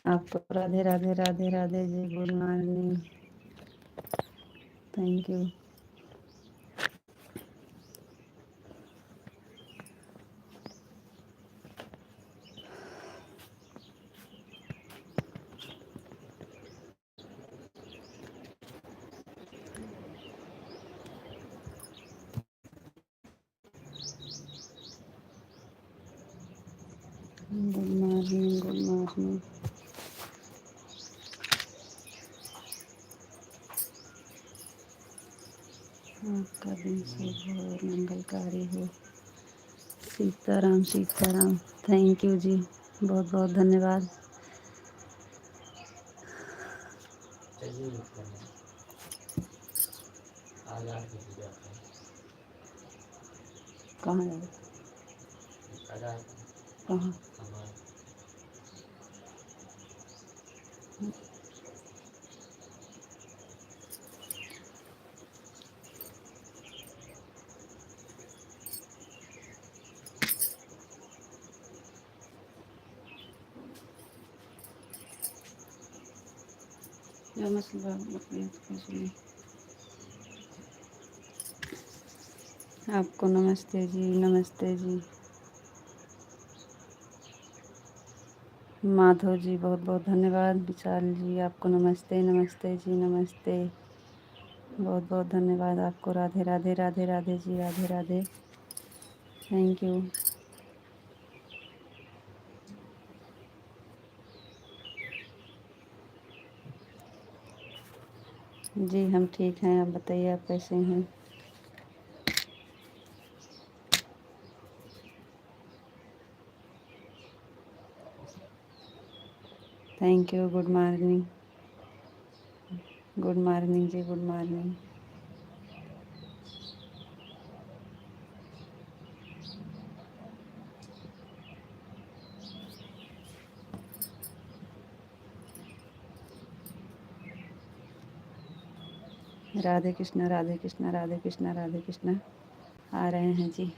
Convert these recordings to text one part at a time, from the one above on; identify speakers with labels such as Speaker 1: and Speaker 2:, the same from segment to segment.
Speaker 1: आपको Radhe Radhe Radhe Radhe ji, good morning, thank you. Good morning, good morning. आपका दिन शुभ हो, मंगलकारी हो। सीताराम सीताराम, थैंक यू जी, बहुत बहुत धन्यवाद। कहाँ जाए, कहाँ? क्या मसला बताइए। आपको नमस्ते जी, नमस्ते जी। माधव जी बहुत बहुत धन्यवाद। विशाल जी आपको नमस्ते, नमस्ते जी, नमस्ते, बहुत बहुत धन्यवाद आपको। राधे राधे राधे राधे जी, राधे राधे, थैंक यू जी। हम ठीक हैं, आप बताइए आप कैसे हैं? Thank you, good morning, good morning जी, गुड मॉर्निंग। राधे कृष्णा, राधे कृष्णा, राधे कृष्णा, राधे कृष्णा। आ रहे हैं जी।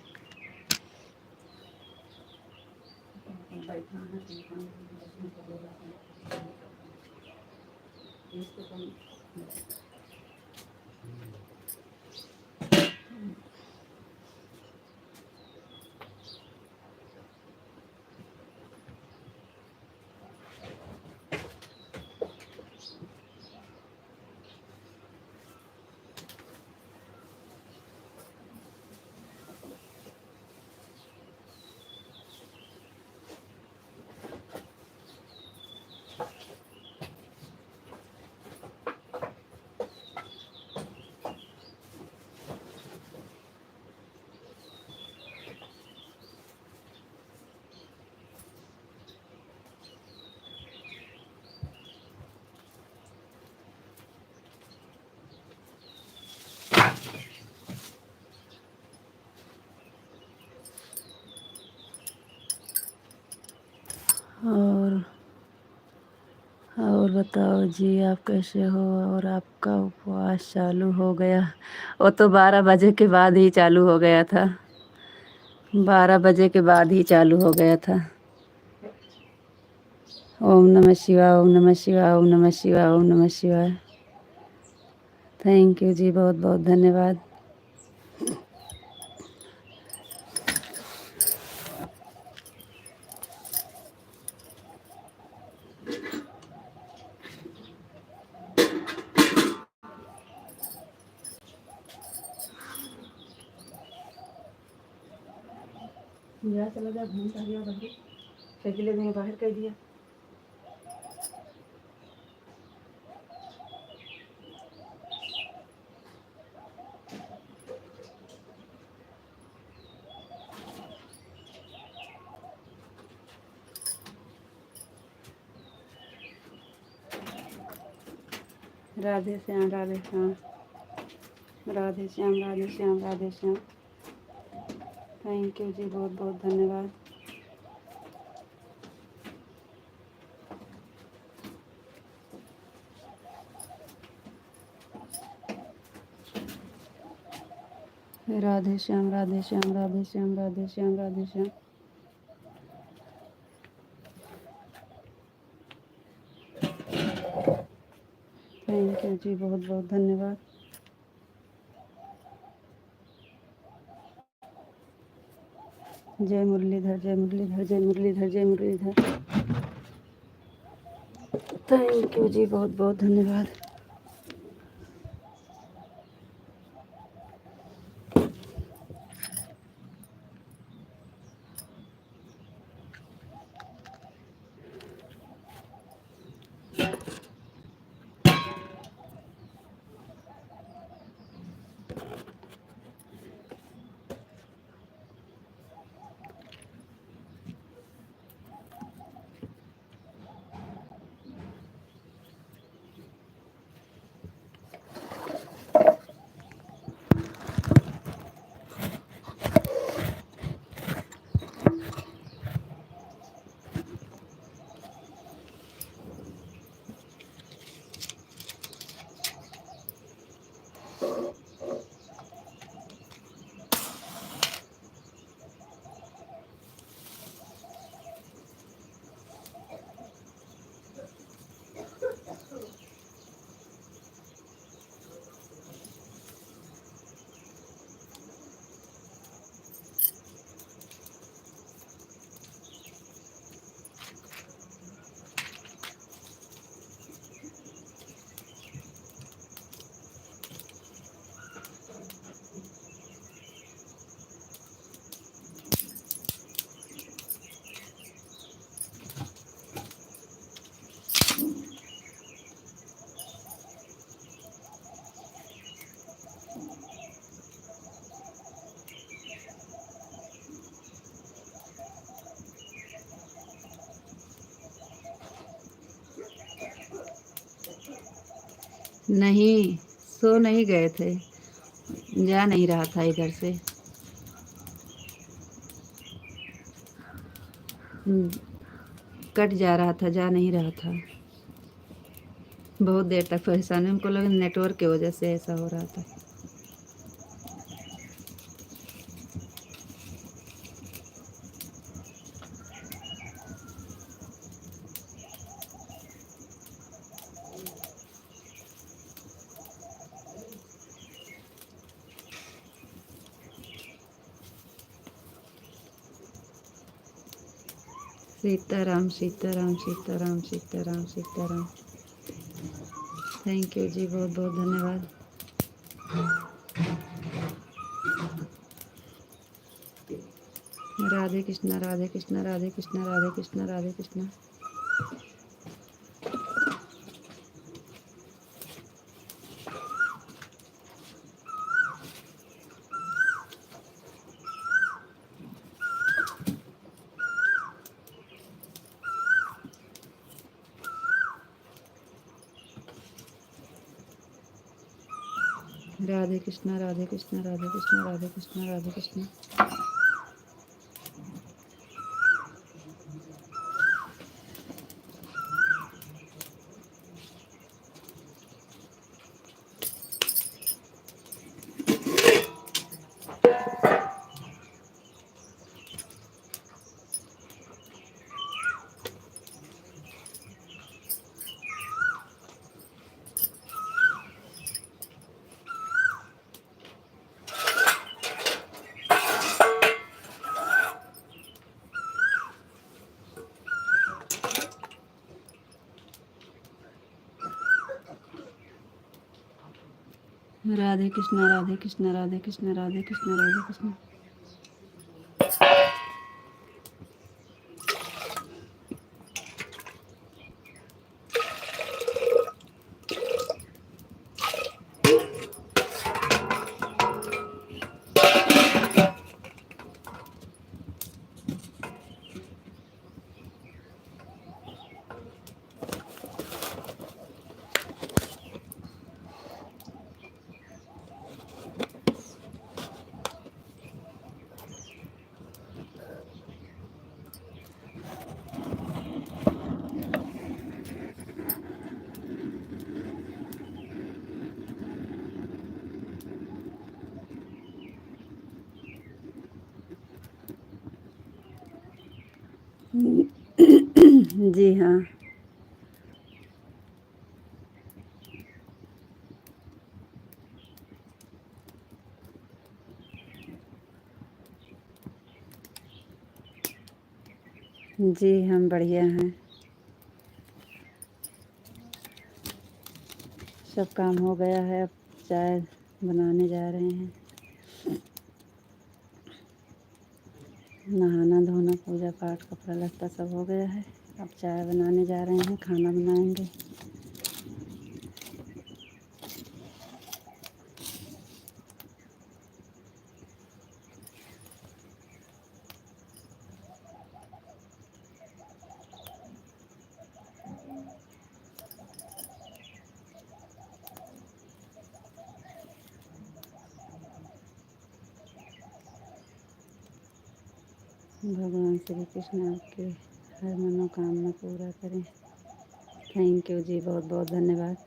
Speaker 1: और बताओ जी, आप कैसे हो? और आपका उपवास चालू हो गया? वो तो 12 बजे के बाद ही चालू हो गया था। 12 बजे के बाद ही चालू हो गया था। ओम नमः शिवाय, ओम नमः शिवाय, ओम नमः शिवाय, ओम नमः शिवाय। थैंक यू जी, बहुत बहुत धन्यवाद। चला जा, घूम कर दिया फेंकले देंगे, बाहर कर दिया। राधे श्याम, राधे श्याम, राधे श्याम, राधे श्याम, राधे श्याम। थैंक यू जी, बहुत बहुत धन्यवाद। राधे श्याम, राधे श्याम, राधे श्याम, राधे श्याम, राधे श्याम। थैंक यू जी, बहुत बहुत धन्यवाद। जय मुरलीधर, जय मुरलीधर, जय मुरलीधर, जय मुरलीधर। थैंक यू जी, बहुत बहुत धन्यवाद। नहीं, सो नहीं गए थे, जा नहीं रहा था इधर से। कट जा रहा था, जा नहीं रहा था। बहुत देर तक परेशानी, उनको लगा नेटवर्क की वजह से ऐसा हो रहा था। सीताराम, सीताराम, सीताराम, सीताराम, सीताराम। थैंक यू जी, बहुत बहुत धन्यवाद। राधे कृष्णा, राधे कृष्णा, राधे कृष्णा, राधे कृष्णा, राधे कृष्णा। राधे कृष्णा, राधे कृष्णा, राधे कृष्णा, राधे कृष्णा, राधे कृष्णा। राधे कृष्ण राधे कृष्ण राधे कृष्ण राधे कृष्ण राधे कृष्ण। जी हाँ। जी हम बढ़िया हैं। सब काम हो गया है, अब चाय बनाने जा रहे हैं। नहाना धोना पूजा पाठ कपड़ा लत्ता सब हो गया है। अब चाय बनाने जा रहे हैं, खाना बनाएंगे। भगवान श्री कृष्ण आपके हर मनोकामना पूरा करें। थैंक यू जी, बहुत बहुत धन्यवाद।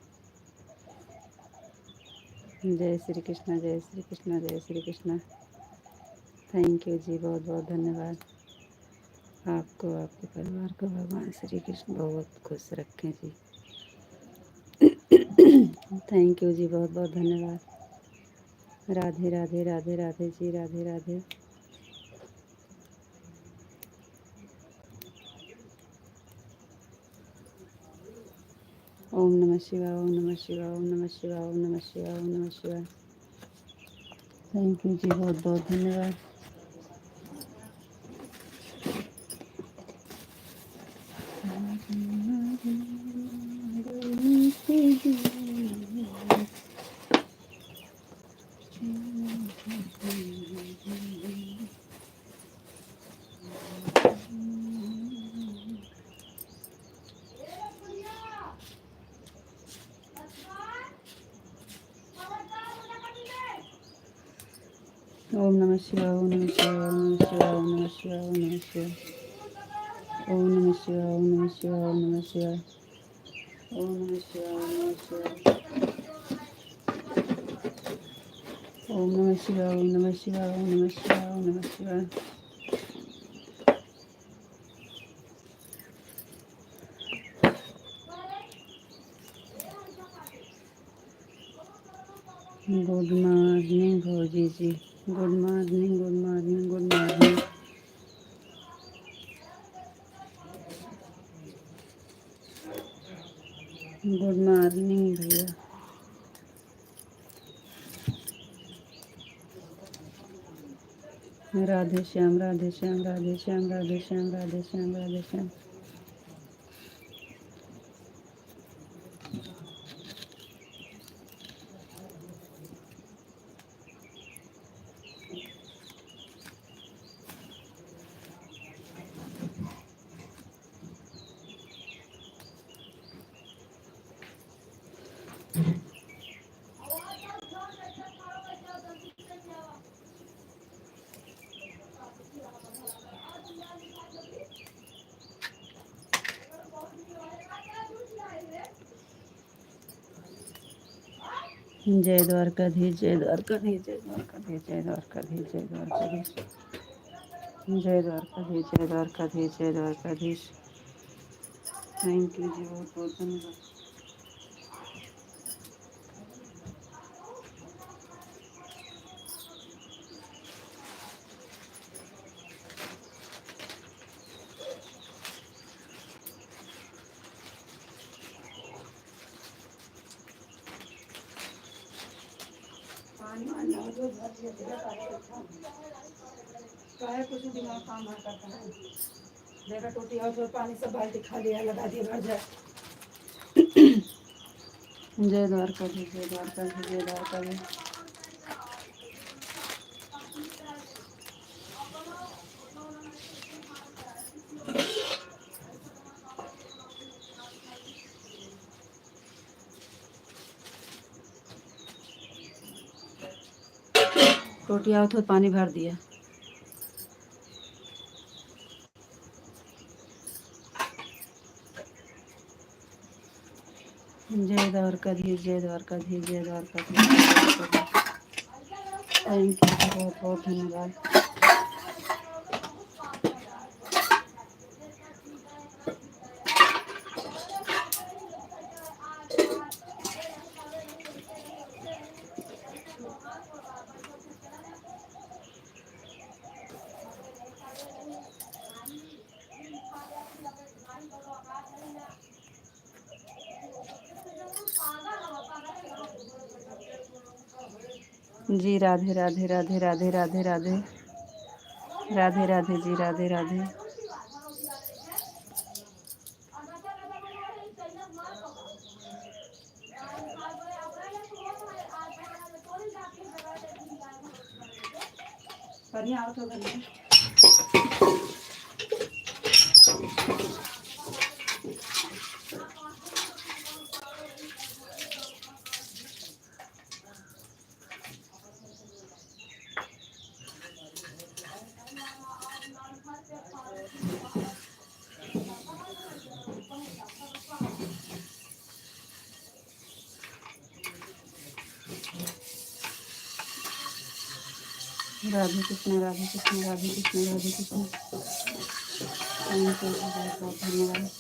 Speaker 1: जय श्री कृष्ण जय श्री कृष्ण जय श्री कृष्ण। थैंक यू जी, बहुत बहुत धन्यवाद। आपको आपके परिवार को भगवान श्री कृष्ण बहुत खुश रखें जी। थैंक यू जी, बहुत बहुत धन्यवाद। राधे राधे राधे राधे जी, राधे राधे। ओम नमः शिवाय ओम नमः शिवाय ओम नमः शिवाय ओम नमः शिवाय ओम नमः शिवाय। थैंक यू जी, बहुत बहुत धन्यवाद। ओम नमः शिवाय ओम नमः शिवाय ओम नमः शिवाय ओम नमः शिवाय ओम नमः शिवाय ओम नमः शिवाय ओम नमः शिवाय ओम नमः शिवाय ओम नमः शिवाय ओम नमः शिवाय ओम नमः शिवाय ओम नमः शिवाय ओम नमः शिवाय। गुड मॉर्निंग भौजी जी, good morning good morning good morning. Good morning भैया। राधे श्याम राधे श्याम राधे श्याम राधे श्याम राधे श्याम राधे श्याम। जय द्वारकाधीश जय द्वारकाधीश जय द्वारकाधीश जय द्वारकाधीश जय द्वारकाधीश जय द्वारकाधीश जय द्वारकाधीश जय द्वारकाधीश। थैंक यू जी, बहुत बहुत धन्यवाद। पानी वानी हो तो काहे कुछ दिमाग काम ना करता है। देखा टोटी और तो पानी सब बाल्टी खाली है, लगा दिए भर जाए। जय द्वारका जी, जय द्वारका जी, जय द्वारका जी। टोटी आओ तो पानी भर दिया। जय द्वारकाधीश, जय द्वारकाधीश, जय द्वारकाधीश। थैंक यू, बहुत बहुत धन्यवाद। जी राधे राधे राधे राधे राधे राधे राधे राधे जी, राधे राधे। आओ तो राधे कृष्ण, राधे कृष्ण, राधे कृष्ण, राधे कृष्ण। थैंक यू, बहुत बहुत धन्यवाद।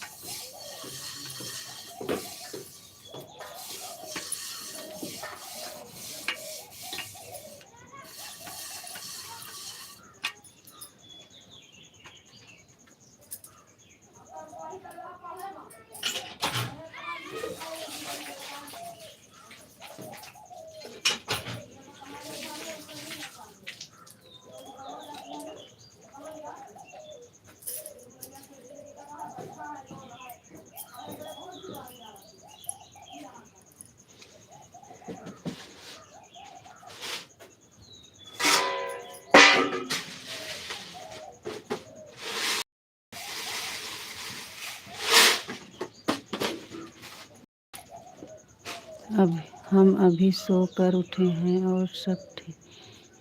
Speaker 1: अब हम अभी सो कर उठे हैं और सब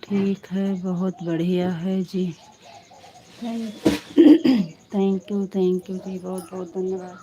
Speaker 1: ठीक है, बहुत बढ़िया है जी। थैंक यू जी, बहुत बहुत धन्यवाद।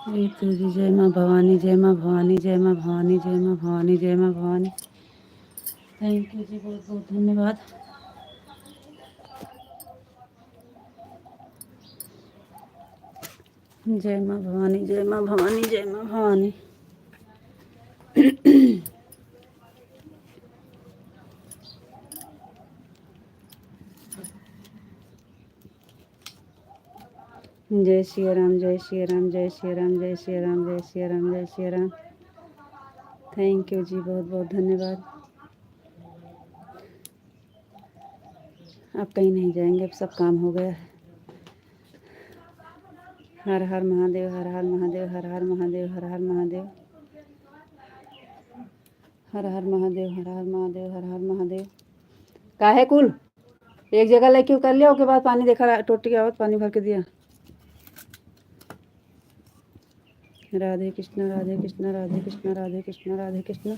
Speaker 1: रीतू जी जय माँ भवानी, जय माँ भवानी, जय माँ भवानी, जय माँ भवानी, जय माँ भवानी। थैंक यू जी, बहुत बहुत धन्यवाद। जय माँ भवानी, जय माँ भवानी, जय माँ भवानी। जय श्री राम, जय श्री राम, जय श्री राम, जय श्री राम, जय श्री राम, जय श्री राम। थैंक यू जी, बहुत बहुत धन्यवाद। अब कहीं नहीं जाएंगे, अब सब काम हो गया है। हर हर महादेव, हर हर महादेव, हर हर महादेव, हर हर महादेव, हर हर महादेव, हर हर महादेव, हर हर महादेव। काहे कुल एक जगह लेके कर लिया, उसके बाद पानी देखा टोटी की आवत, पानी भर के दिया। राधे कृष्ण, राधे कृष्ण, राधे कृष्ण, राधे कृष्ण, राधे कृष्ण।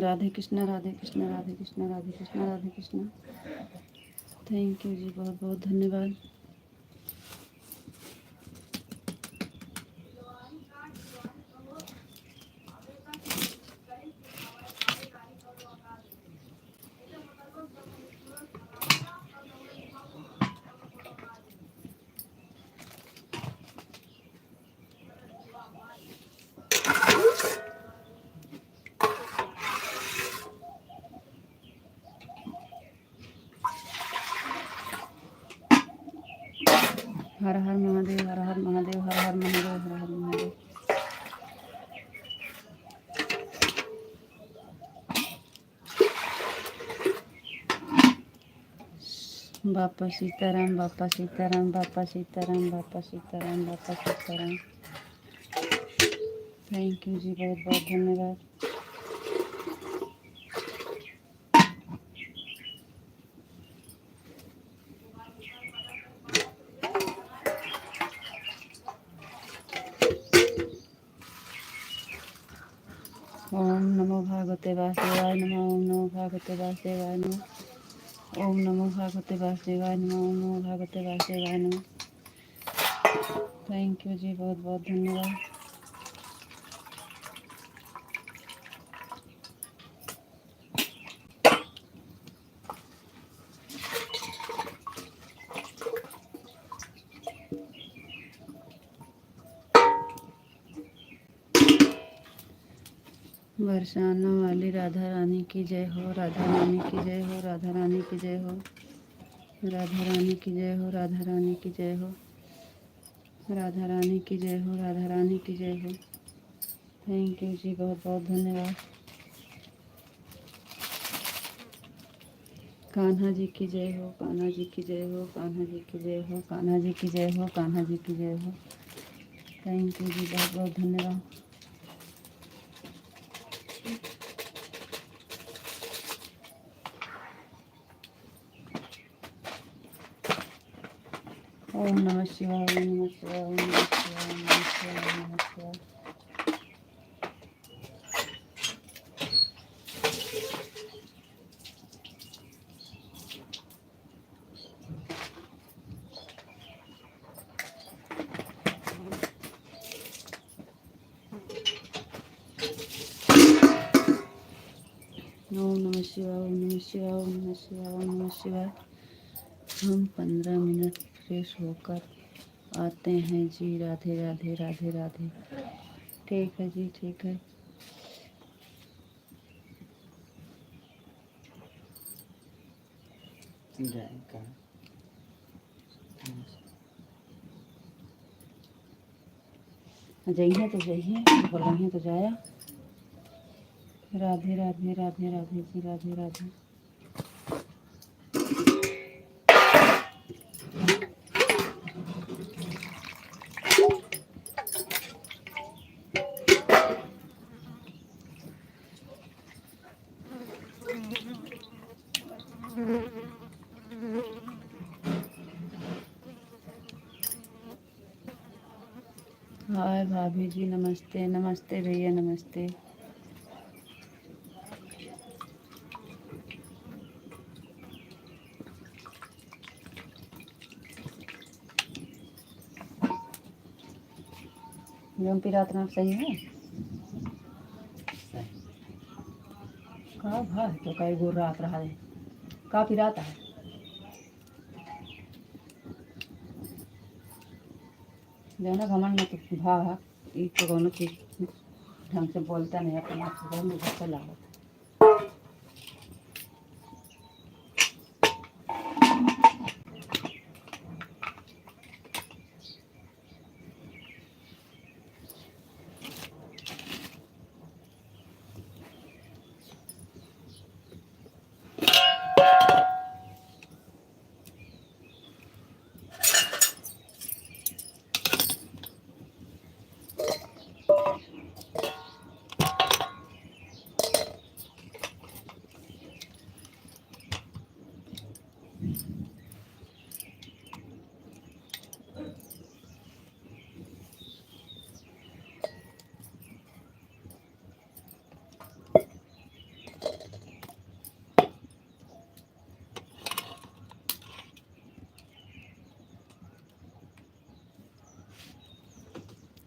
Speaker 1: राधे कृष्ण, राधे कृष्ण, राधे कृष्ण, राधे कृष्ण, राधे कृष्ण। थैंक यू जी, बहुत बहुत धन्यवाद। हर हर महादेव, हर हर महादेव, हर हर महादेव, हर हर महादेव। बापा सीताराम, बापा सीताराम, बापा सीताराम, बापा सीताराम, बापा सीताराम। थैंक यू जी, बहुत बहुत धन्यवाद। ओम नमो भागवते वासुदेवाय नमः, ओम नमो भागवते वासुदेवाय नमः, ओम नमो भागवते वासुदेवाय नमः, ओम नमो भागवते वासुदेवाय नमः। थैंक यू जी, बहुत बहुत धन्यवाद। बरसाने वाली राधा रानी की जय हो, राधा रानी की जय हो, राधा रानी की जय हो, राधा रानी की जय हो, राधा रानी की जय हो, राधा रानी की जय हो, राधा रानी की जय हो। थैंक यू जी, बहुत बहुत धन्यवाद। कान्हा जी की जय हो, कान्हा जी की जय हो, कान्हा जी की जय हो, कान्हा जी की जय हो, कान्हा जी की जय हो। थैंक यू जी, बहुत बहुत धन्यवाद। ओम नमः शिवाय, ओम नमः शिवाय, ओम नमः शिवाय, ओम नमः शिवाय, ओम नमः शिवाय। ओम नमः शिवाय, ओम नमः शिवाय, ओम नमः शिवाय, ओम नमः शिवाय। हम 15 मिनट फ्रेश होकर आते हैं जी। राधे राधे, राधे राधे। ठीक है जी, ठीक है। जाइए तो जाइए, बोल रहे हैं तो जाया। राधे राधे, राधे राधे जी, राधे राधे। हाय भाभी जी, नमस्ते नमस्ते भैया, नमस्ते। जौन पिरात नाम सही है का भा तो कई गोर रात रहा है का पिराता है जो ना घमंड में तो भा ई तो कोनो चीज ढंग से बोलता नहीं, अपने आप से बहुत गुस्सा लागत।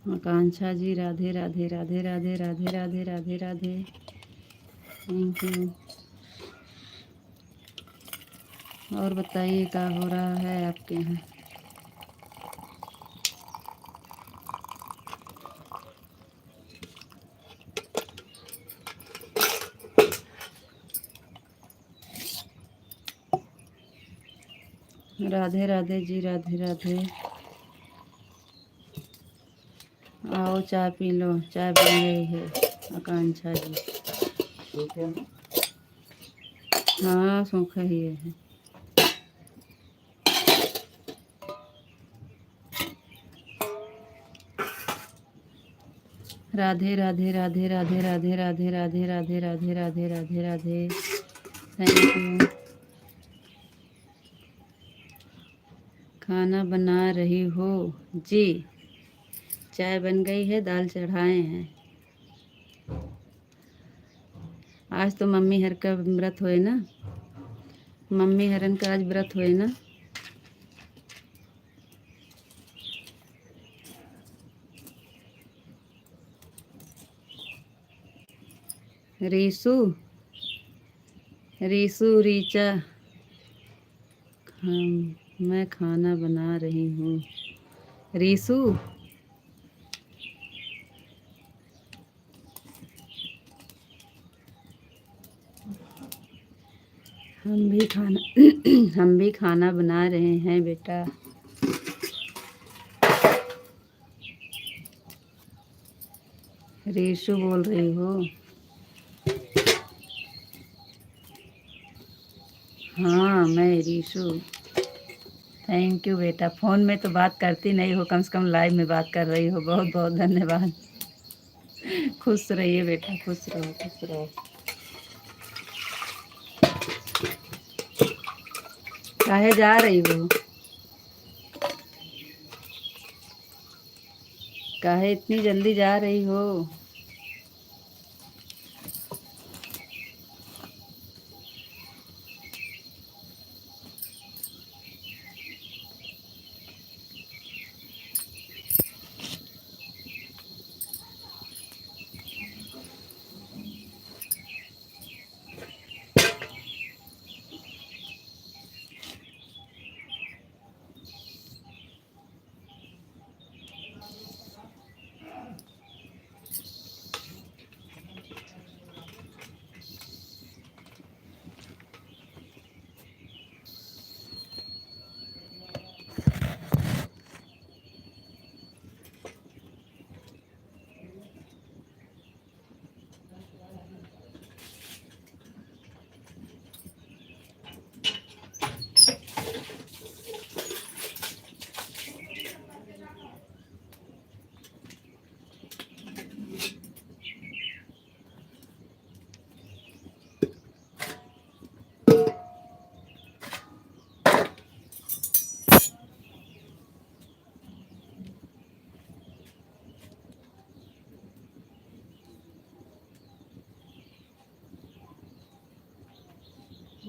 Speaker 1: आकांक्षा जी, राधे राधे राधे राधे राधे राधे राधे राधे, थैंक यू। और बताइए क्या हो रहा है आपके यहाँ। राधे राधे जी, राधे राधे। आओ चाय पी लो, चाय बन गई है आकांक्षा जी। हाँ सूखा ही है। Radhe Radhe Radhe Radhe Radhe Radhe Radhe Radhe Radhe Radhe Radhe Radhe, thank you. खाना बना रही हो जी, चाय बन गई है, दाल चढ़ाए हैं। आज तो मम्मी हर का व्रत होए ना, मम्मी हरन का आज व्रत होए ना। रीसू रीसू रीचा, मैं खाना बना रही हूँ। रीसू हम भी खाना बना रहे हैं बेटा। रीशु बोल रही हो? हाँ मैं रीशु। थैंक यू बेटा, फ़ोन में तो बात करती नहीं हो, कम से कम लाइव में बात कर रही हो, बहुत बहुत धन्यवाद। खुश रहिए बेटा, खुश रहो खुश रहो। काहे जा रही हो? काहे इतनी जल्दी जा रही हो?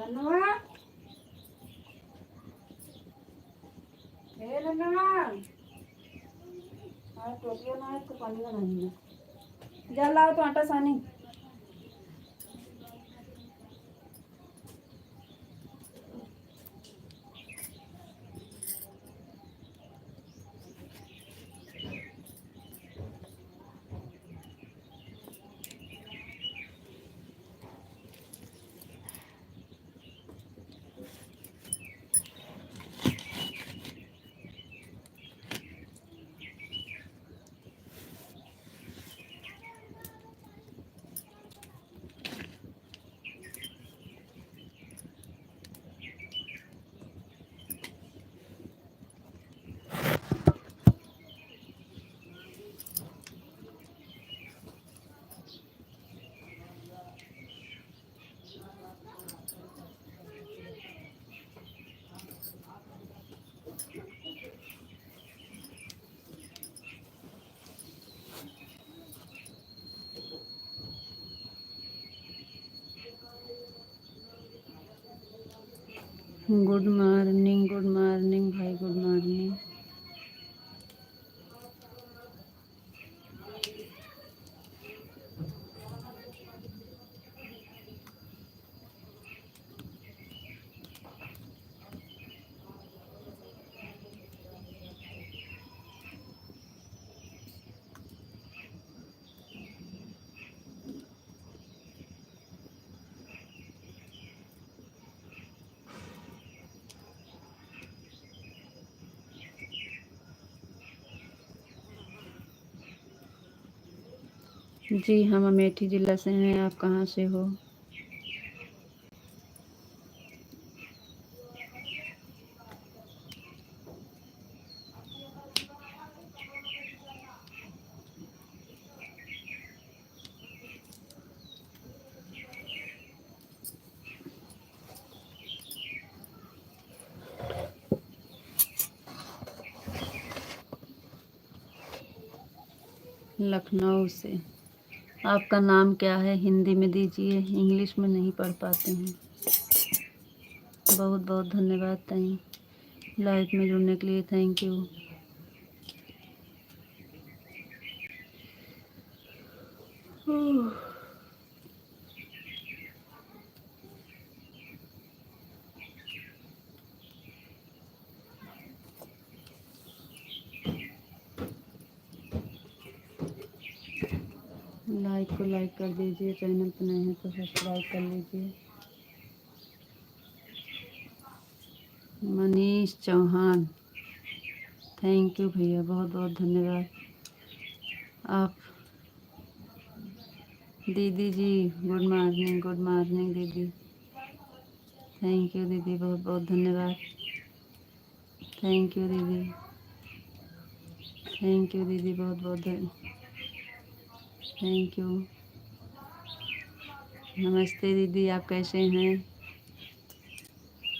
Speaker 1: नन्नुआ ए नन्नुआ हाँ टोपियो ना है तो पानी का नहीं है जा लाओ तो आटा सानी गुड मॉर्निंग भाई गुड मॉर्निंग जी हम अमेठी ज़िला से हैं आप कहाँ से हो लखनऊ से आपका नाम क्या है हिंदी में दीजिए इंग्लिश में नहीं पढ़ पाते हैं बहुत बहुत धन्यवाद ताई लाइव में जुड़ने के लिए थैंक यू लाइक को लाइक कर दीजिए चैनल पर नहीं है तो सब्सक्राइब कर लीजिए मनीष चौहान थैंक यू भैया बहुत बहुत धन्यवाद आप दीदी जी गुड मॉर्निंग दीदी थैंक यू दीदी बहुत बहुत धन्यवाद थैंक यू दीदी थैंक यू दीदी बहुत बहुत थैंक यू नमस्ते दीदी आप कैसे हैं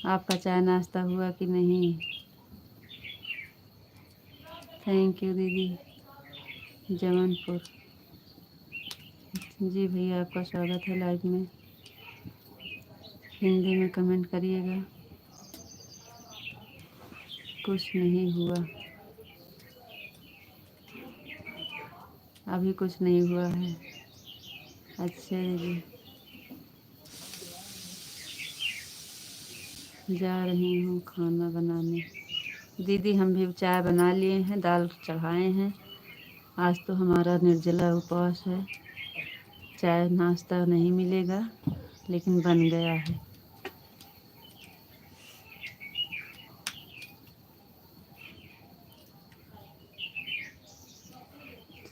Speaker 1: आपका चाय नाश्ता हुआ कि नहीं थैंक यू दीदी जमनपुर जी भैया आपका स्वागत है लाइव में हिंदी में कमेंट करिएगा कुछ नहीं हुआ अभी कुछ नहीं हुआ है अच्छा दीदी जा रही हूँ खाना बनाने दीदी हम भी चाय बना लिए हैं दाल चढ़ाए हैं आज तो हमारा निर्जला उपवास है चाय नाश्ता नहीं मिलेगा लेकिन बन गया है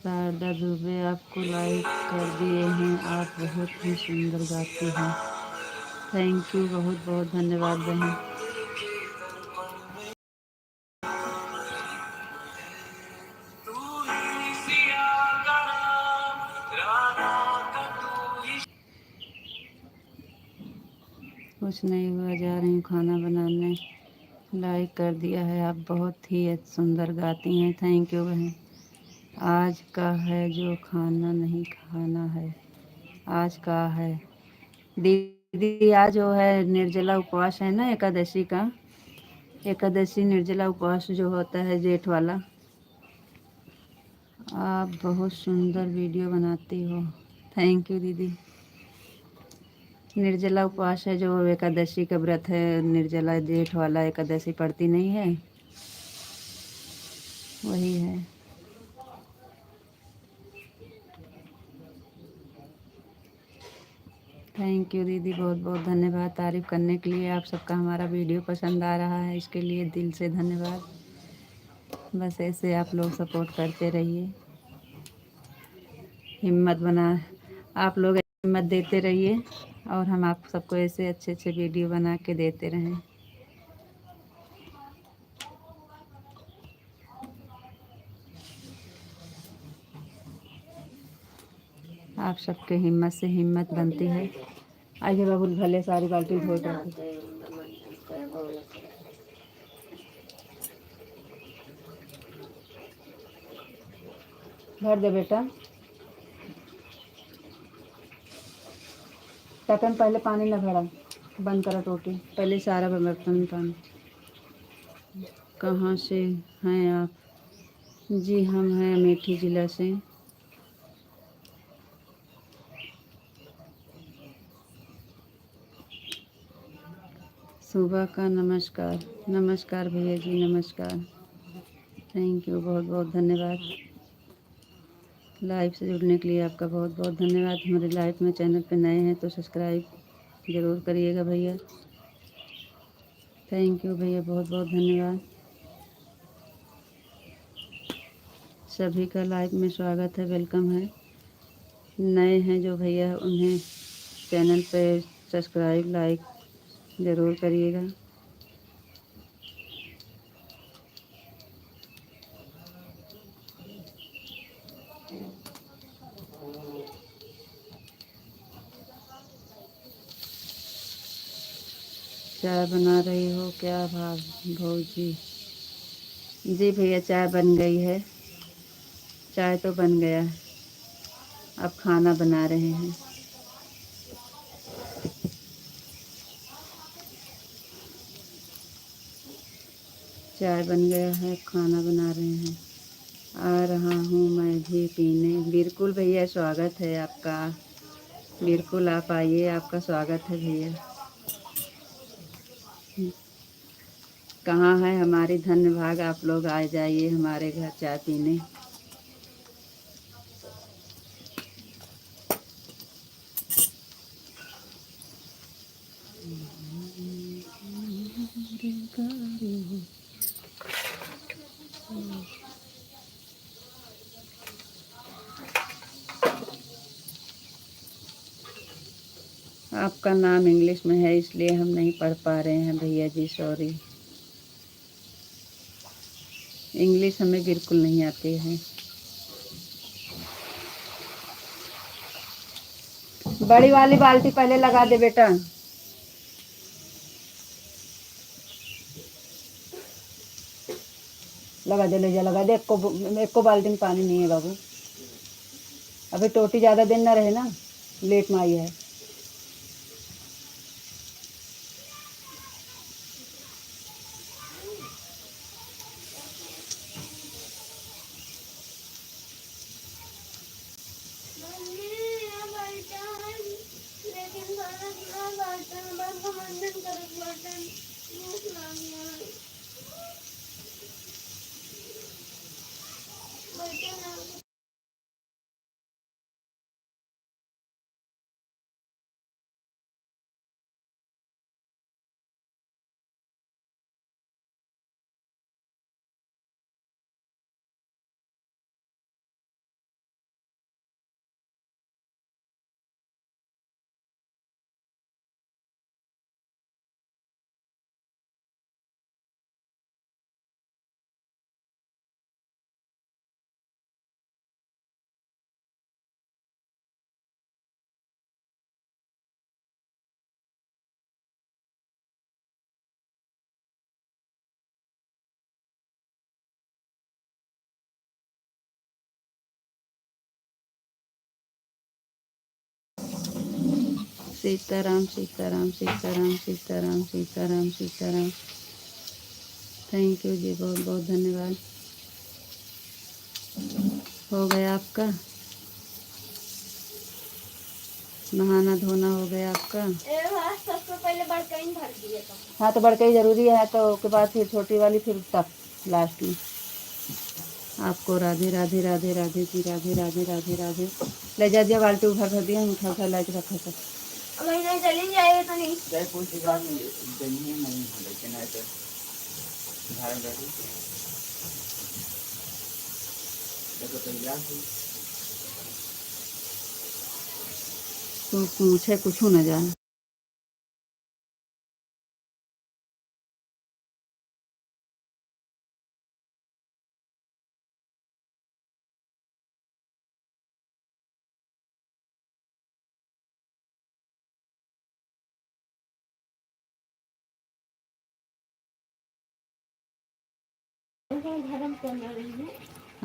Speaker 1: शारदा दुबे आपको लाइक कर दिए हैं आप बहुत ही सुंदर गाती हैं थैंक यू बहुत बहुत धन्यवाद बहन कुछ नहीं हुआ जा रही हूँ खाना बनाने लाइक कर दिया है आप बहुत ही सुंदर गाती हैं थैंक यू बहन आज का है जो खाना नहीं खाना है आज का है दी दीदी आज जो है निर्जला उपवास है ना, एकादशी का, एकादशी निर्जला उपवास जो होता है जेठ वाला। आप बहुत सुंदर वीडियो बनाती हो, थैंक यू दीदी। निर्जला उपवास है जो एकादशी का व्रत है, निर्जला जेठ वाला एकादशी पड़ती नहीं है, वही है। थैंक यू दीदी, बहुत बहुत धन्यवाद तारीफ़ करने के लिए। आप सबका हमारा वीडियो पसंद आ रहा है, इसके लिए दिल से धन्यवाद। बस ऐसे आप लोग सपोर्ट करते रहिए, हिम्मत बना, आप लोग हिम्मत देते रहिए और हम आप सबको ऐसे अच्छे अच्छे वीडियो बना के देते रहें। आप सबके हिम्मत से हिम्मत बनती है। आइए बाबुल, भले सारी बाल्टी धो कर भर दे बेटा। टकन पहले पानी न भरा, बंद करा टोटी, पहले सारा बर्तन में पानी। कहाँ से हैं आप? जी हम हैं अमेठी ज़िला से। सुबह का नमस्कार। नमस्कार भैया जी, नमस्कार। थैंक यू, बहुत बहुत धन्यवाद। लाइव से जुड़ने के लिए आपका बहुत बहुत धन्यवाद। हमारे लाइव में चैनल पे नए हैं तो सब्सक्राइब ज़रूर करिएगा भैया। थैंक यू भैया, बहुत बहुत धन्यवाद। सभी का लाइव में स्वागत है, वेलकम है। नए हैं जो भैया, उन्हें चैनल पे सब्सक्राइब लाइक ज़रूर करिएगा। चाय बना रही हो क्या भौजी? जी भैया, चाय बन गई है, चाय तो बन गया है, अब खाना बना रहे हैं। चाय बन गया है, खाना बना रहे हैं। आ रहा हूँ मैं भी पीने। बिल्कुल भैया, स्वागत है आपका, बिल्कुल आप आइए, आपका स्वागत है भैया। कहाँ है हमारी धन्य भाग, आप लोग आ जाइए हमारे घर चाय पीने। आपका नाम इंग्लिश में है इसलिए हम नहीं पढ़ पा रहे हैं भैया जी, सॉरी। इंग्लिश हमें बिल्कुल नहीं आती है। बड़ी वाली बाल्टी पहले लगा दे बेटा। लगा दे, ले जा, लगा दे। एक को बाल्टी में पानी नहीं है बाबू, अभी टोटी ज़्यादा दिन ना रहे ना, लेट में आई है। सीताराम सीताराम सीताराम सीताराम सीताराम सीताराम। थैंक यू जी, बहुत बहुत धन्यवाद। हो गया आपका नहाना धोना, हो गया आपका? सबसे पहले बड़का ही भर दिए तो। हाँ तो बड़का ही जरूरी है, तो उसके बाद फिर छोटी वाली, फिर तब लास्ट में। आपको राधे राधे राधे राधे जी, राधे राधे राधे राधे। ले जा दिया, बाल्टी उठा कर दिया, उठा उठा ला के रखा था। नहीं चली जाएगा तो नहीं तो पूछे कुछ न जाए।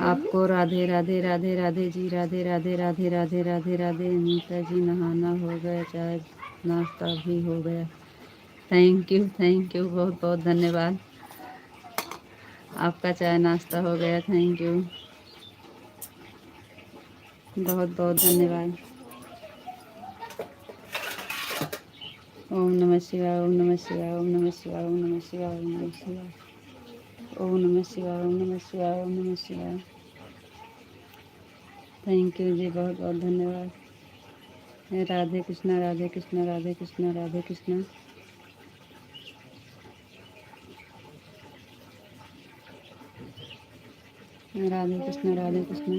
Speaker 1: आपको राधे राधे राधे राधे जी, राधे राधे राधे राधे राधे राधे। अनीता जी नहाना हो गया, चाय नाश्ता भी हो गया। थैंक यू, बहुत बहुत धन्यवाद। आपका चाय नाश्ता हो गया, थैंक यू, बहुत बहुत धन्यवाद। ओम नमः शिवाय, ओम नमः शिवाय, ओम नमः शिवाय, ओम नमः शिवाय, ओम नमः शिवाय, ओम नमः शिवाय, ओम नमः शिवाय, ओम नमः शिवाय। थैंक यू जी, बहुत बहुत धन्यवाद। राधे कृष्णा, राधे कृष्णा, राधे कृष्णा, राधे कृष्णा। राधे कृष्णा, राधे कृष्णा।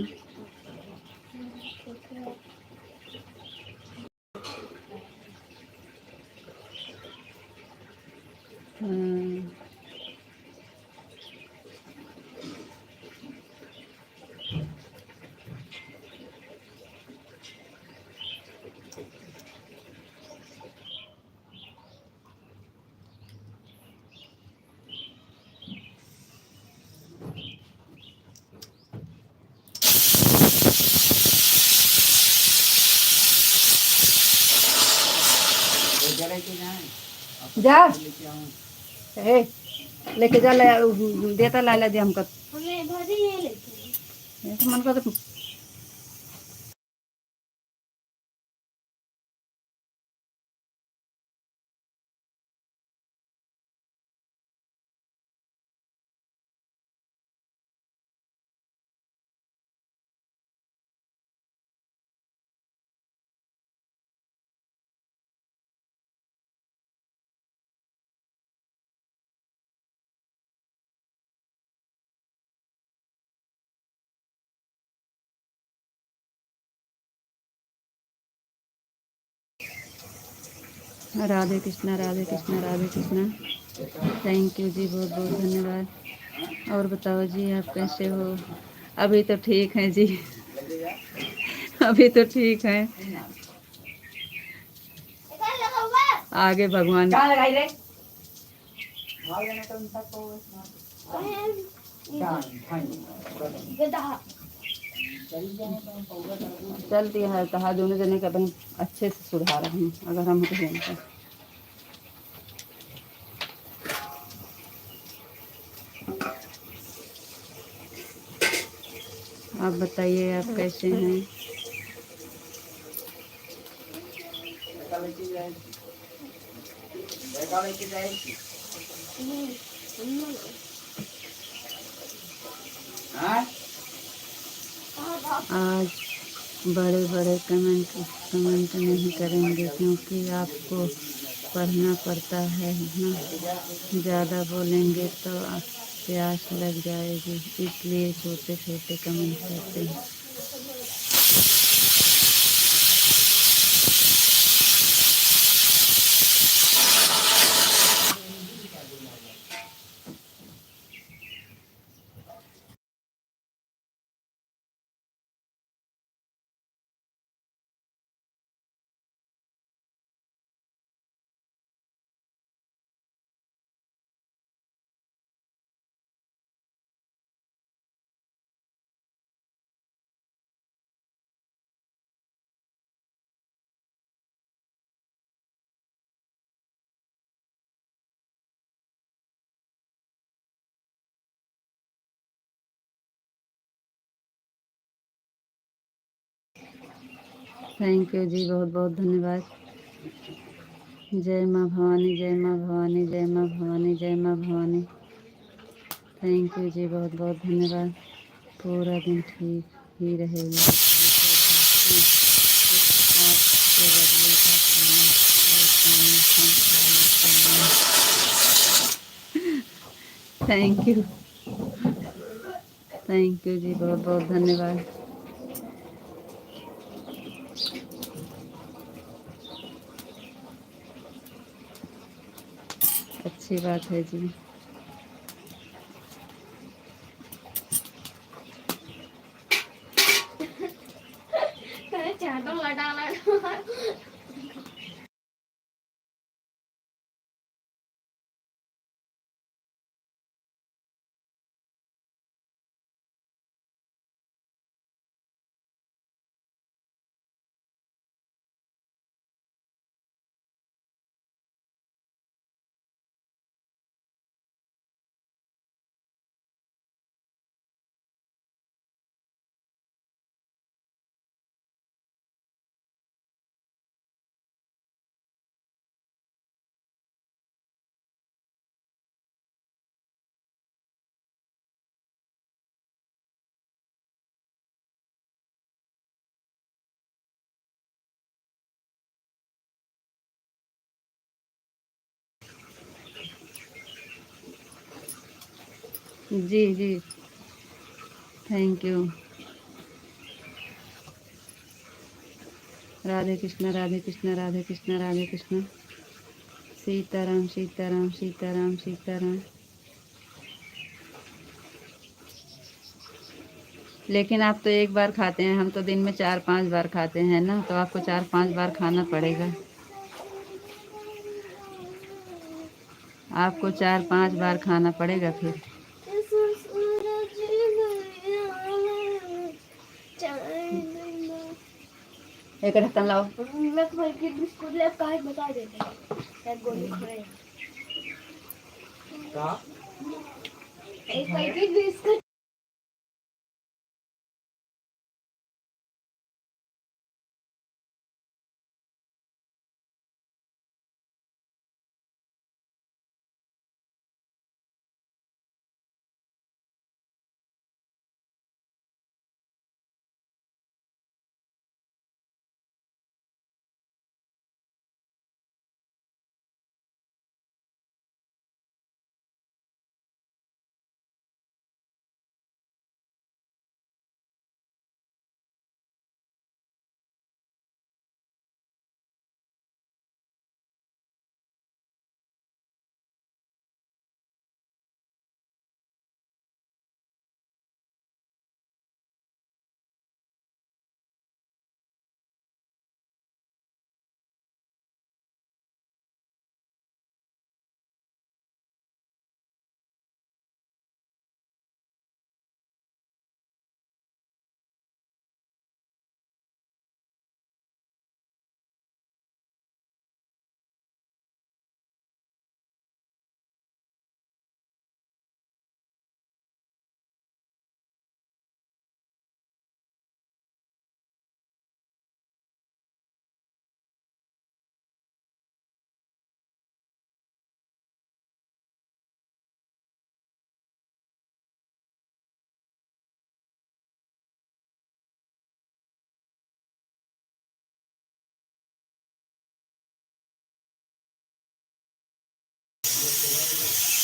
Speaker 1: जा हे लेके जा, देता लाला दे हमको मन को तो राधे कृष्णा, राधे कृष्णा, राधे कृष्णा। थैंक यू जी, बहुत बहुत धन्यवाद। और बताओ जी, आप कैसे हो? अभी तो ठीक हैं जी, अभी तो ठीक हैं। आगे भगवान चलती है, कहा दोनों जने का बहन अच्छे से सुधार हम, अगर हम तो आप बताइए, आप कैसे हैं? आज बड़े बड़े कमेंट नहीं करेंगे, क्योंकि आपको पढ़ना पड़ता है ना। ज़्यादा बोलेंगे तो प्यास लग जाएगी, इसलिए छोटे छोटे कमेंट करते हैं। थैंक यू जी, बहुत बहुत धन्यवाद। जय माँ भवानी, जय माँ भवानी, जय माँ भवानी, जय माँ भवानी। थैंक यू जी, बहुत बहुत धन्यवाद। पूरा दिन ठीक ही रहेगा। आपके बदले का खाना और पानी हम खा लेते हैं। थैंक यू, थैंक यू जी, बहुत बहुत धन्यवाद। अच्छी बात है जी। जी जी, थैंक यू। राधे कृष्णा, राधे कृष्णा, राधे कृष्णा, राधे कृष्णा। सीताराम, सीताराम, सीताराम, सीताराम। लेकिन आप तो एक बार खाते हैं, हम तो दिन में 4-5 बार खाते हैं ना, तो आपको 4-5 बार खाना पड़ेगा। आपको 4-5 बार खाना पड़ेगा फिर। एक ढक्कन लाओ। बिस्कुट बता देते गोली खोए एक पैकेट बिस्कुट।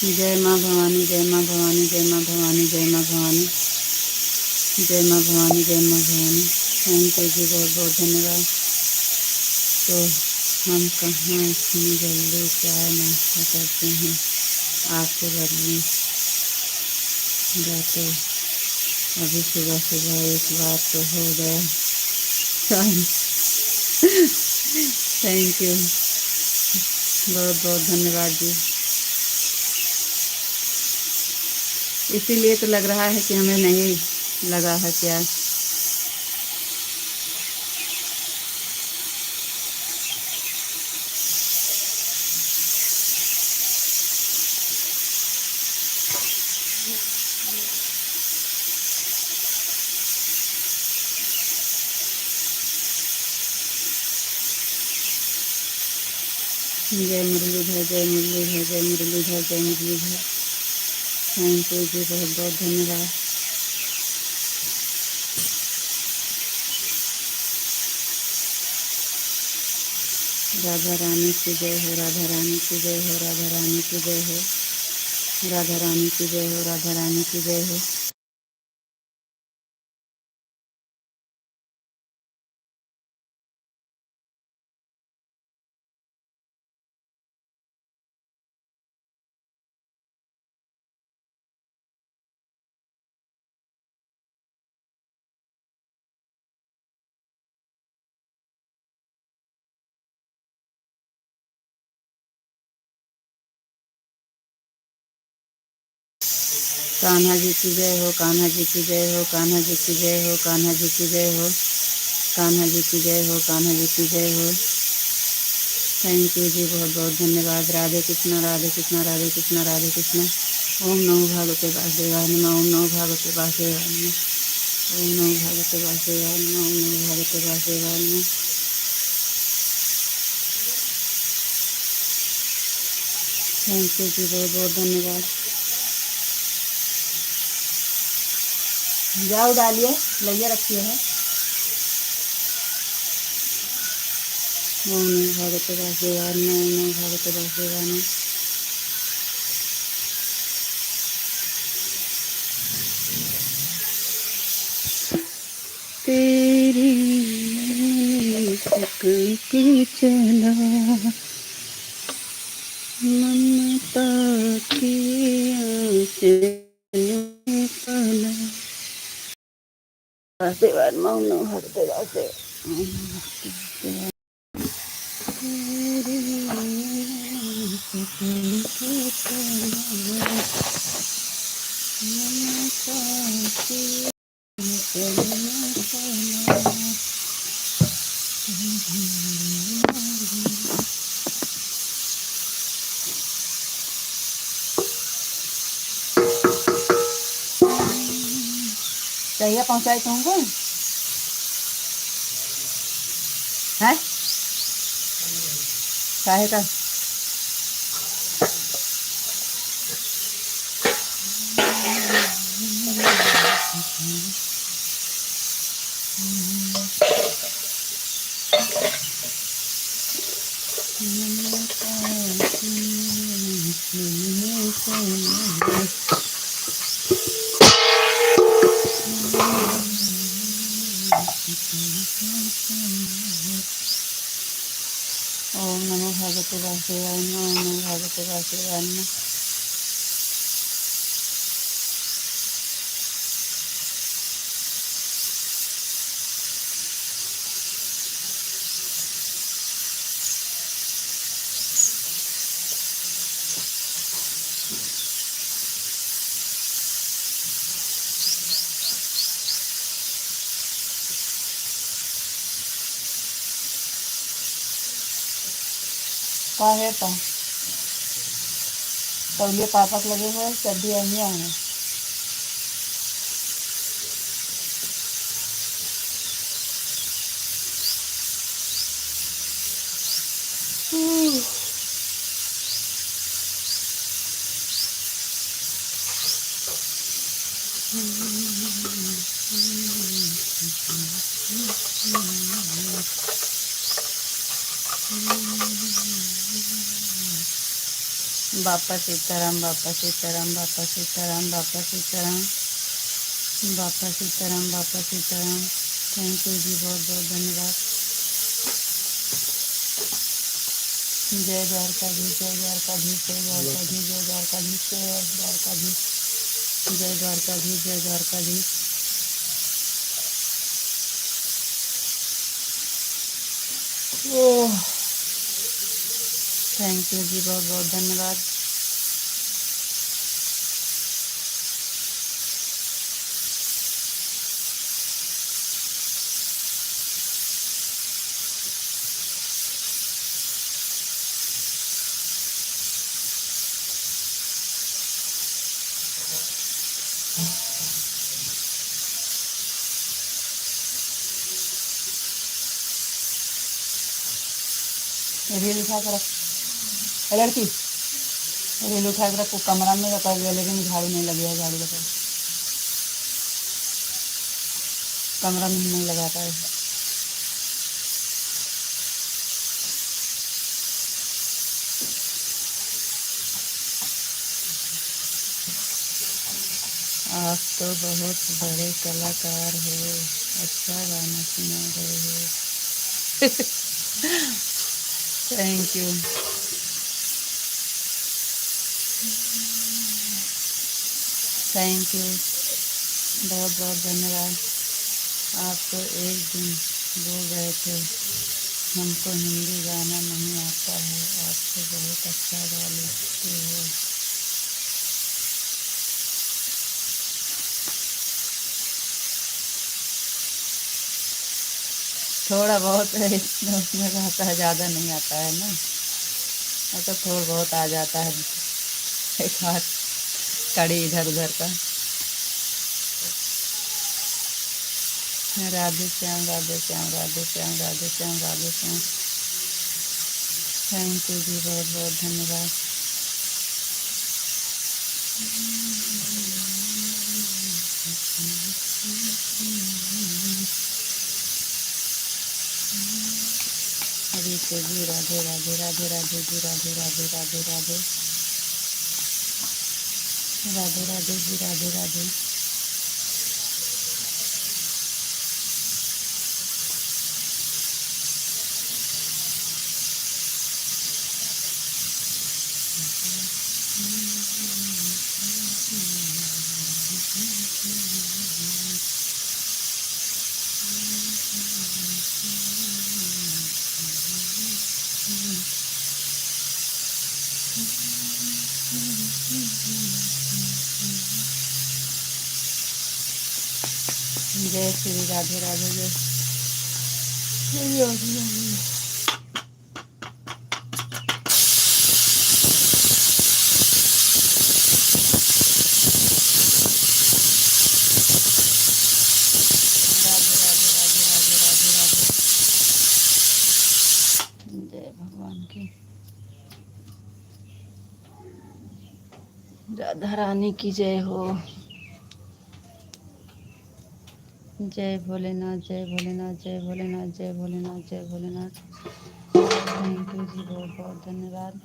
Speaker 1: जय माँ भवानी, जय माँ भवानी, जय माँ भवानी, जय माँ भवानी, जय माँ भवानी, जय माँ भवानी। थैंक यू जी, बहुत बहुत धन्यवाद। तो हम कहाँ इतनी जल्दी चाय नाश्ता करते हैं, आपके बदले जाते। अभी सुबह सुबह एक बार तो हो गया। सॉरी। थैंक यू, बहुत बहुत धन्यवाद जी। इसीलिए तो लग रहा है कि हमें नहीं लगा है क्या। जय मुरलीधर, जय मुरलीधर, जय मुरलीधर, जय मुरलीधर। थैंक यू जी, बहुत बहुत धन्यवाद। राधा रानी की जय हो, राधा रानी की जय हो, राधा रानी की जय हो, राधा रानी की जय हो, राधा रानी की जय हो। कान्हा जी की जय हो, कान्हा जी की जय हो, कान्हा जी की जय हो, कान्हा जी की जय हो, कान्हा जी की जय हो, कान्हा जी की जय हो। थैंक यू जी, बहुत बहुत धन्यवाद। राधे कृष्णा, राधे कृष्णा, राधे कृष्णा, राधे कृष्णा। ओम नमो भगवते वासुदेवाय नमः, ओम नमो भगवते वासुदेवाय नमः, ओम नमो भगवते वासुदेवाय नमः, ओम नमो भगवते वासुदेवाय नमः। थैंक यू जी, बहुत बहुत धन्यवाद। जाओ डालिए, लइया रखिए है। ओम नमो भगवते वासुदेवाय नमः, ओम नमो भगवते वासुदेवाय नमः। तेरी तक के चला ममता की आंचल पला। वासुदेवाय नमः, ओम नमो भगवते वासुदेवाय। तेरी तक के चला ममता की आंचल पला। चाहिए पहुँचाए तुमको है काहे का। ओम नमो भगवते वासुदेवाय नमः, ओम नमो भगवते वासुदेवाय नमः। काहे का तौलिए पापक लगे हुए सर्दी आई है। बापा सीताराम, बापा सीताराम, बापा सीताराम, बापा सीताराम, बापा सीताराम, बापा सीताराम। थैंक यू जी, बहुत बहुत धन्यवाद। जय द्वारकाधीश, जय द्वारकाधीश, जय द्वारकाधीश, जय द्वारकाधीश, जय द्वारकाधीश, जय द्वारकाधीश, जय द्वारकाधीश। ओह थैंक यू जी, बहुत बहुत धन्यवाद। रील उठा कर रख। लड़की रेल उठा के रखो कमरा में रखा गया, लेकिन झाड़ू नहीं लग गया। झाड़ू लगा कमरा में नहीं लगा पाए। आप तो बहुत बड़े कलाकार हो, अच्छा गाना सुना रहे हो। Thank you. थैंक यू, बहुत बहुत धन्यवाद। आप तो एक दिन बोल रहे थे हमको हिंदी गाना नहीं आता है, आप तो बहुत अच्छा गा लेते हो। थोड़ा बहुत है उसमें आता है, ज़्यादा नहीं आता है ना, वो तो थोड़ा बहुत आ जाता है, एक हाथ कड़ी इधर उधर का। राधे श्याम राधे श्याम राधे श्याम राधे श्याम राधे श्याम। थैंक यू जी, बहुत बहुत धन्यवाद। हरी के जी राधे राधे राधे राधे जी राधे राधे राधे राधे राधे राधे जी राधे राधे। जय श्री राधे राधे जय श्री राधे राधे। जय भगवान की, राधा रानी की जय हो। जय भोलेनाथ जय भोलेनाथ जय भोलेनाथ जय भोलेनाथ जय भोलेनाथ। थैंक यू जी, बहुत बहुत धन्यवाद।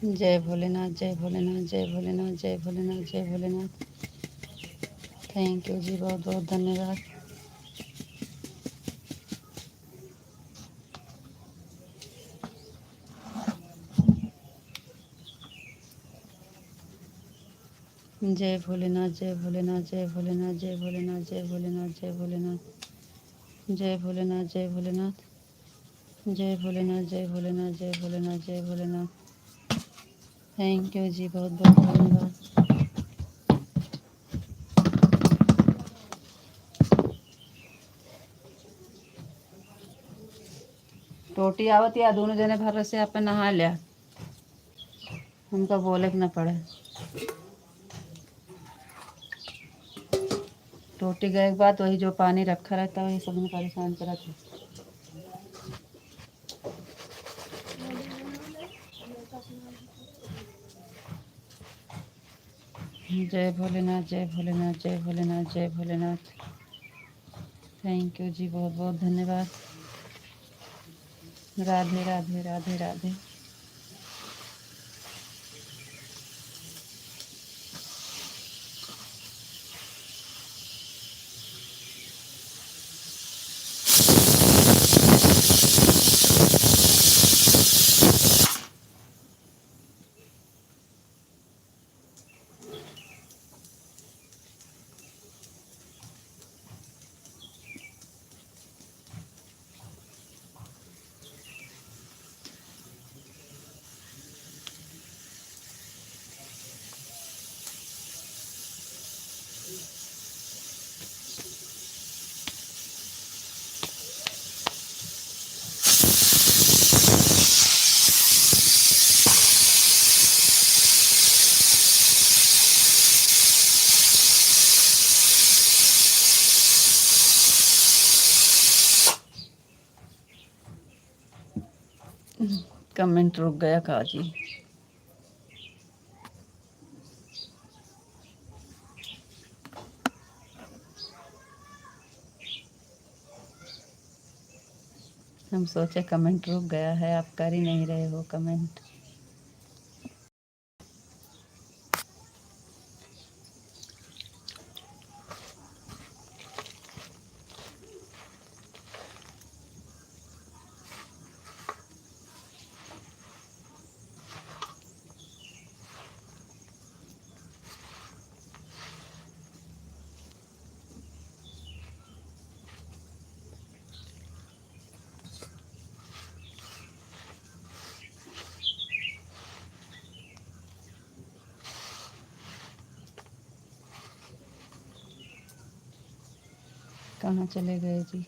Speaker 1: जय भोलेनाथ जय भोलेनाथ जय भोलेनाथ जय भोलेनाथ जय भोलेनाथ। थैंक यू जी, बहुत बहुत धन्यवाद। जय भोलेनाथ जय भोलेनाथ जय भोलेनाथ जय भोलेनाथ जय भोलेनाथ जय भोलेनाथ जय भोलेनाथ जय भोलेनाथ जय भोलेनाथ जय भोलेनाथ जय भोलेनाथ जय भोलेनाथ। थैंक यू जी, बहुत बहुत धन्यवाद। टोटी आवत या दोनों जने भर से आप नहा लिया, हमको बोले के न पड़े। टोटी गए के बाद वही जो पानी रखा रहता है वही सब में परेशान करा था। जय भोलेनाथ जय भोलेनाथ जय भोलेनाथ जय भोलेनाथ। थैंक यू जी, बहुत बहुत धन्यवाद। राधे राधे राधे राधे। कमेंट रुक गया काजी। हम सोचे कमेंट रुक गया है, आप कर ही नहीं रहे हो कमेंट। कहाँ चले गए जी?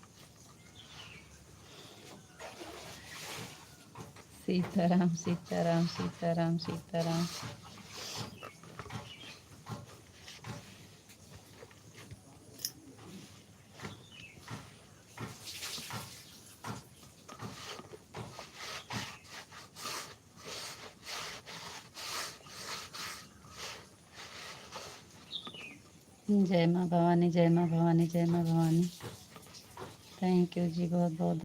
Speaker 1: सीताराम सीताराम सीताराम सीताराम। जय माँ भवानी, जय माँ भवानी, जय माँ भवानी। थैंक यू जी, बहुत बहुत।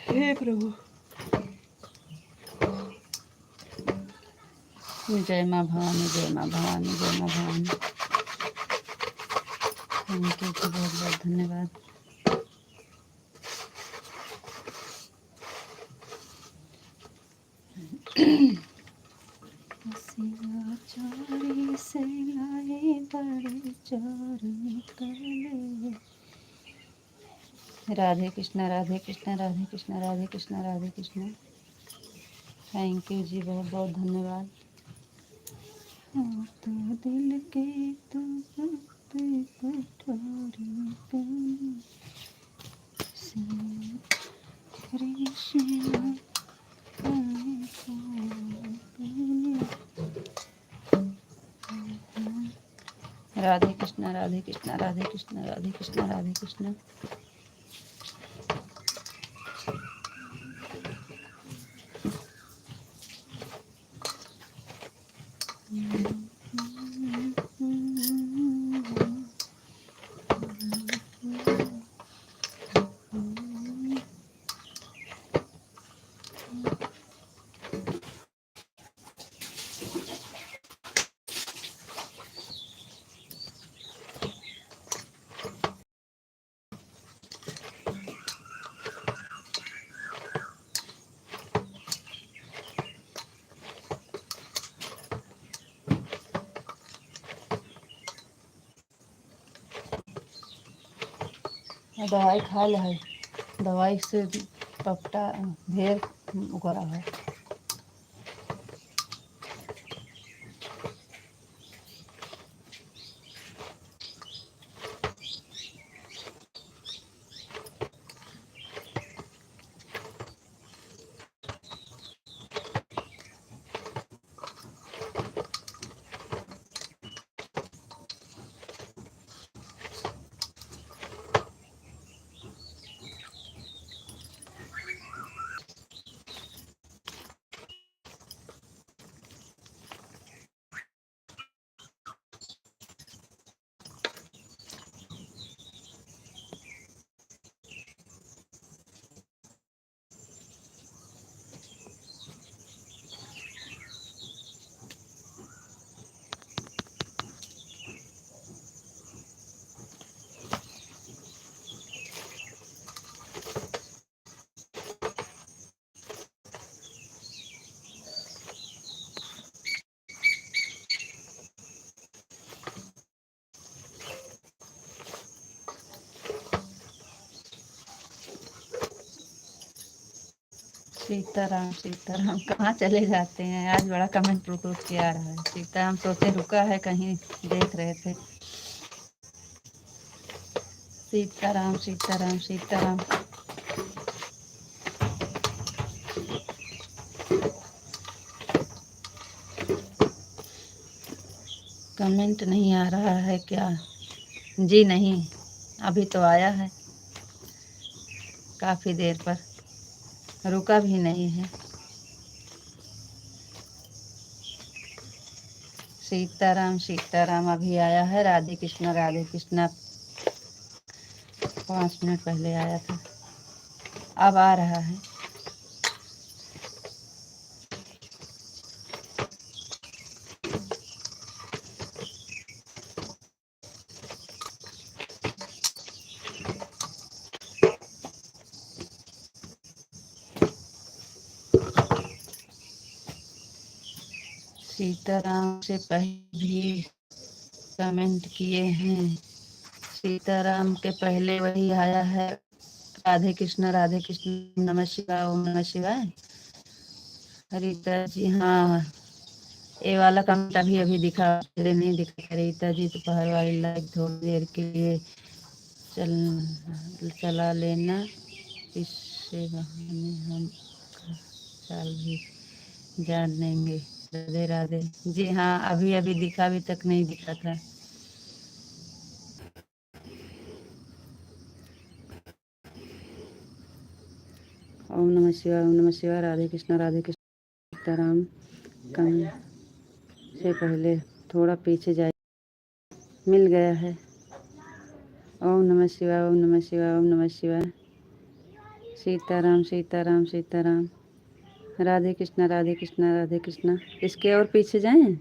Speaker 1: हे प्रभु। जय माँ भवानी, जय माँ भवानी, जय माँ भवानी। थैंक यू जी, बहुत बहुत धन्यवाद। चोरी से आए बड़े चोर निकले। राधे कृष्णा, राधे कृष्णा, राधे कृष्णा, राधे कृष्णा, राधे कृष्णा। थैंक यू जी, बहुत बहुत धन्यवाद। तो दिल के तो कृष्ण। राधे कृष्णा, राधे कृष्णा, राधे कृष्णा, राधे कृष्णा, राधे कृष्णा। दवाई खा ले है, दवाई से पपटा ढेर उगरा है। सीताराम सीताराम कहाँ चले जाते हैं? आज बड़ा कमेंट रुक रुक के आ रहा है। सीताराम सोचे रुका है कहीं, देख रहे थे। सीताराम सीताराम सीताराम। कमेंट नहीं आ रहा है क्या? जी नहीं, अभी तो आया है, काफ़ी देर पर, रुका भी नहीं है। सीताराम सीताराम अभी आया है। राधे कृष्णा राधे कृष्णा 5 मिनट पहले आया था, अब आ रहा है। सीताराम से पहले भी कमेंट किए हैं। सीताराम के पहले वही आया है, राधे कृष्ण नमः शिवाय ओम नमः शिवाय। रीता जी हाँ, ये वाला कमेंट अभी अभी दिखा, पहले नहीं दिखा। रीता जी दोपहर वाली लाइक थोड़ी देर के लिए चला लेना, इससे बहाने हम चाल भी जान लेंगे। राधे राधे जी हाँ, अभी अभी दिखा, अभी तक नहीं दिखा था। ओम नमः शिवाय ओम नमः शिवाय। राधे कृष्ण सीताराम कम से पहले थोड़ा पीछे जाए, मिल गया है। ओम नमः शिवाय ओम नमः शिवाय ओम नमः शिवाय। सीताराम सीताराम सीताराम। राधे कृष्ण राधे कृष्ण। इसके और पीछे जाएं,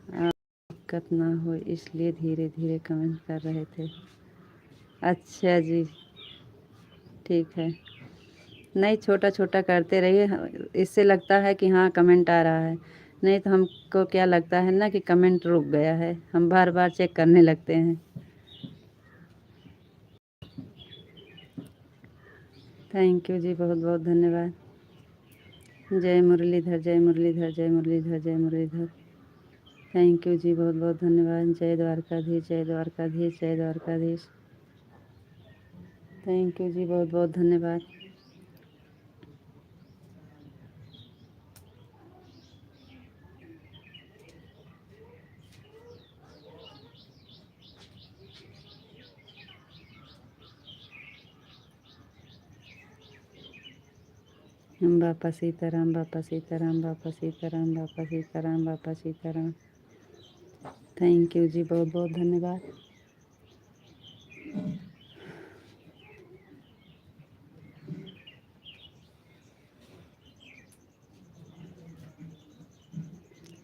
Speaker 1: दिक्कत ना हो इसलिए धीरे धीरे कमेंट कर रहे थे। अच्छा जी, ठीक है। नहीं, छोटा छोटा करते रहिए, इससे लगता है कि हाँ कमेंट आ रहा है। नहीं तो हमको क्या लगता है ना कि कमेंट रुक गया है, हम बार बार चेक करने लगते हैं। थैंक यू जी, बहुत बहुत धन्यवाद। जय मुरलीधर जय मुरलीधर जय मुरलीधर जय मुरलीधर। थैंक यू जी, बहुत बहुत धन्यवाद। जय द्वारकाधीश जय द्वारकाधीश जय द्वारकाधीश। थैंक यू जी, बहुत बहुत धन्यवाद। बापा सीताराम बापा सीताराम बापा सीताराम बापा सीताराम बापा सीताराम। थैंक यू जी, बहुत बहुत धन्यवाद।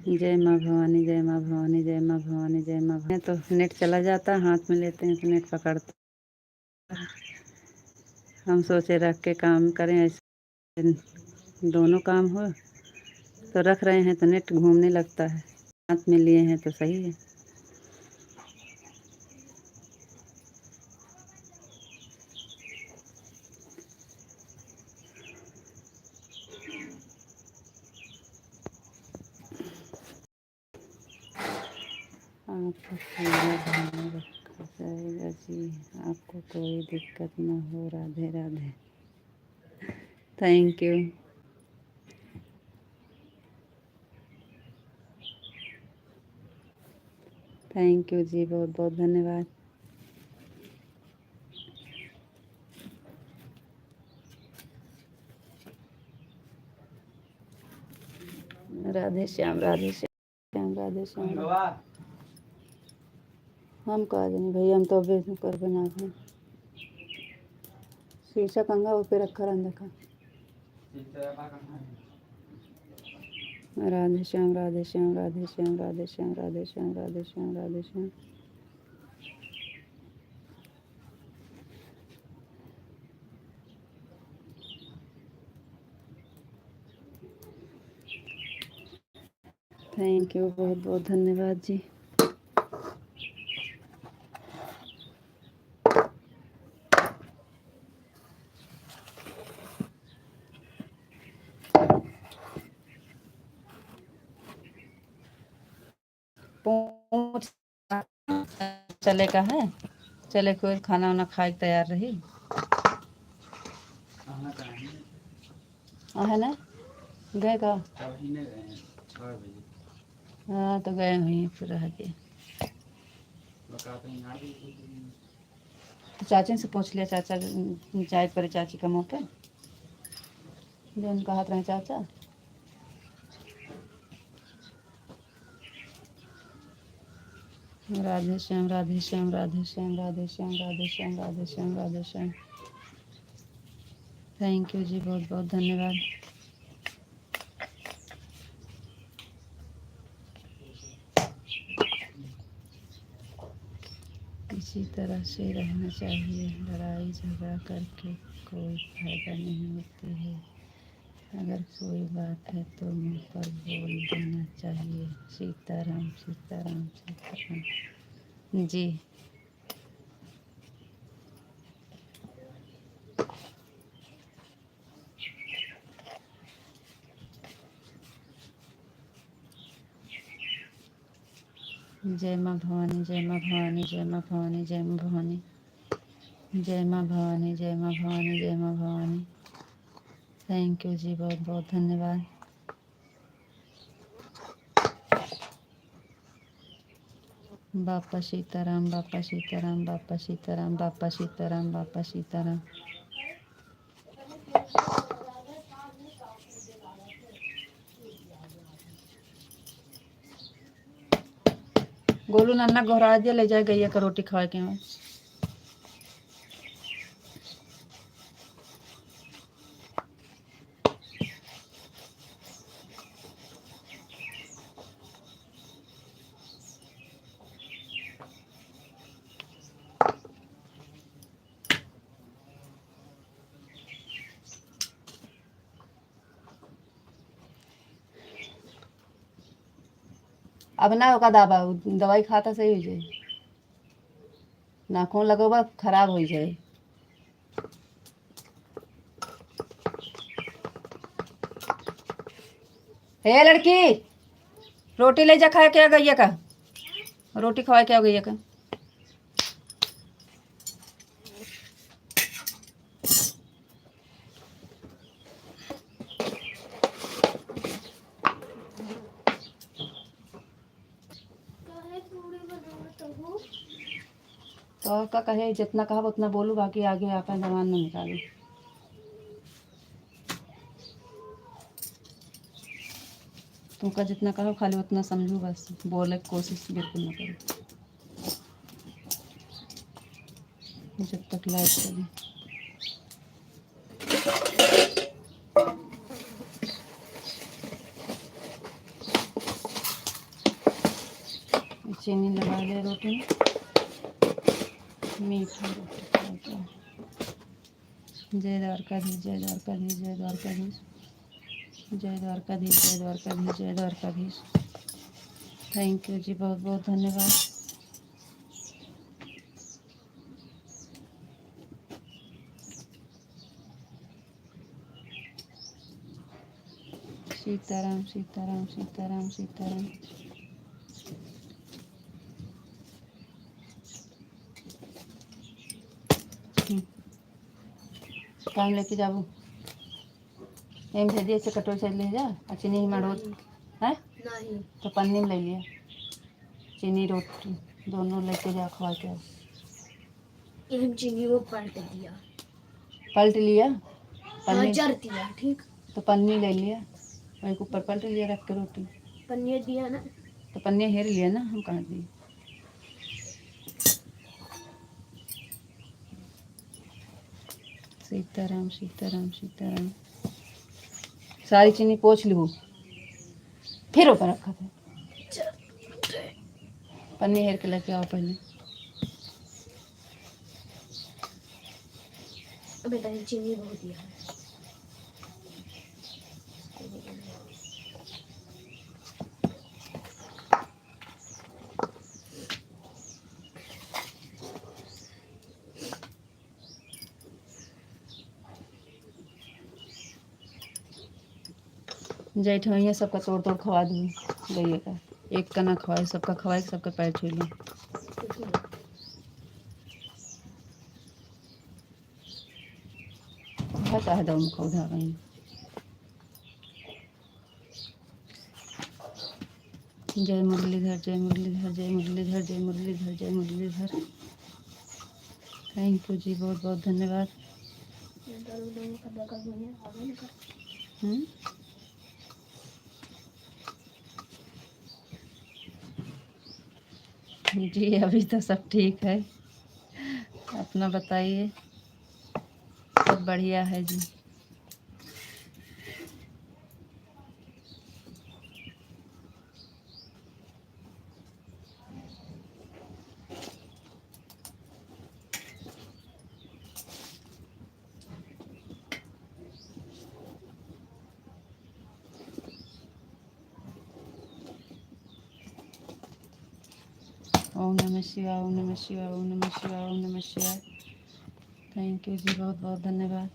Speaker 1: जय माँ भवानी जय माँ भवानी जय माँ भवानी जय माँ भवानी। तो नेट चला जाता, हाथ में लेते हैं तो नेट पकड़ते। हम सोचे रख के काम करें, ऐसे दोनों काम हो, तो रख रहे हैं तो नेट घूमने लगता है। हाथ में लिए हैं तो सही है। आपका पूरा ध्यान रखा जाएगा जी, आपको कोई दिक्कत ना हो। Radhe Radhe. Thank you. Thank you जी, बहुत बहुत धन्यवाद। राधे श्याम राधे श्याम राधे श्याम। हम कहा नहीं भैया, हम तो अभी कर बना हैं। शीशा कंगा वो पे रखा रखा। राधे श्याम राधे श्याम राधे श्याम राधे श्याम राधे श्याम राधे श्याम राधे श्याम। थैंक यू, बहुत बहुत धन्यवाद जी। पूछ चले का है। चले कोई खाना वाना खाए के तैयार रही है ना गए का हाँ तो गए हुई फिर रह गए तो चाची से पूछ लिया चाचा चाय पर चाची का मुँह पे जो उनका हाथ रहे चाचा राधे श्याम राधे श्याम राधे श्याम राधे श्याम राधे श्याम राधे श्याम राधे श्याम थैंक यू जी बहुत बहुत धन्यवाद इसी तरह से रहना चाहिए लड़ाई झगड़ा करके कोई फायदा नहीं होती है अगर कोई बात है तो मुँह पर बोल देना चाहिए सीताराम सीताराम सीताराम जी जय माँ भवानी जय माँ भवानी जय माँ भवानी जय माँ भवानी जय माँ भवानी जय माँ भवानी जय माँ भवानी थैंक यू जी बहुत बहुत धन्यवाद बापा सीताराम बापा सीताराम बापा सीताराम बापा सीताराम बापा सीताराम गोलू नन्ना घोरा दिया ले जाए गैया का रोटी खवा के मैं अब ना होगा दवाई खाता सही हो जाए नाखून लगोबा खराब हो जाए हे लड़की रोटी ले जा खाए क्या गैया का रोटी खवाए क्या गैया का तो का कहे जितना कहा उतना बोलू बाकी आगे आपका जबान न निकालू तुमका जितना कहो खाली उतना समझू बस बोले की कोशिश बिल्कुल न करो जब तक लाइट चले चीनी लगा ले रोटी में मीठा रोटी जय द्वारकाधीश जय द्वारकाधीश जय द्वारकाधीश जय द्वारकाधीश जय द्वारकाधीश जय द्वारकाधीश थैंक यू जी बहुत बहुत धन्यवाद सीताराम सीताराम सीताराम सीताराम काम लेके जाबू एम से दिए से कटोरी से ले जा और चीनी में रोट है तो पन्नी में ले लिया चीनी रोटी दोनों लेके जा खवा के
Speaker 2: एम चीनी वो पलट दिया
Speaker 1: पलट लिया
Speaker 2: पन्नी जर दिया ठीक
Speaker 1: तो पन्नी ले लिया वही के ऊपर पलट लिया रख के रोटी
Speaker 2: पन्नी दिया ना
Speaker 1: तो पन्नी हेर लिया ना हम कहाँ दिए सीताराम सीताराम सीताराम सारी चीनी पोछ लू फिर ऊपर रखा था पन्नी हेर के लेके आओ पहले
Speaker 2: बेटा चीनी बहुत दिया
Speaker 1: जैठवैया सबका तोड़ तोड़ खवा दूँ गैया का एक का ना खवाए सबका खवाए सबका पैर छू ली शायद ओम को उधा गई। जय मुरलीधर, जय मुरलीधर, जय मुरलीधर, जय मुरलीधर, जय मुरलीधर। थैंक यू जी, बहुत बहुत धन्यवाद। जी अभी तो सब ठीक है, अपना बताइए। सब बढ़िया है जी। ओम नमः शिवाय, ओम नमः शिवाय, ओम नमः शिवाय, ओम नमः शिवाय। थैंक यू जी, बहुत बहुत धन्यवाद।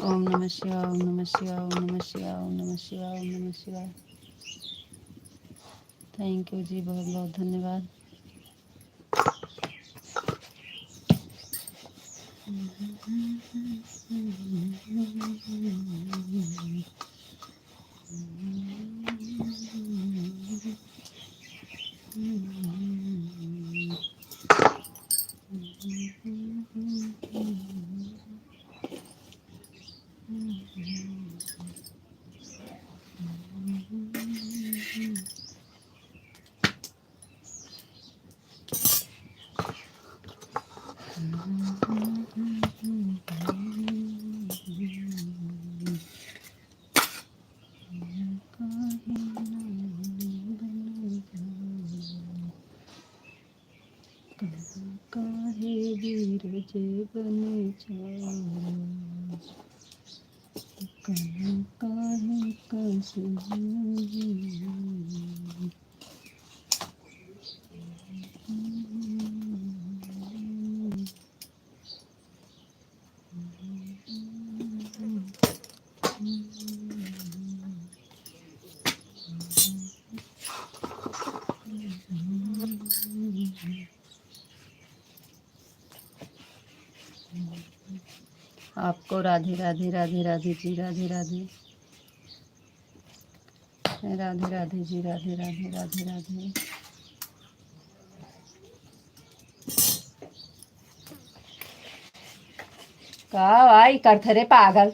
Speaker 1: ओम नमः शिवाय, ओम नमः शिवाय, ओम नमः शिवाय, ओम नमः शिवाय, ओम नमः शिवाय। थैंक यू जी, बहुत बहुत धन्यवाद। काहे वीर जय बने काहे कसुई। आपको राधे राधे, राधे राधे जी, राधे राधे, राधे राधे जी, राधे राधे, राधे राधे। का भाई करथे रे पागल।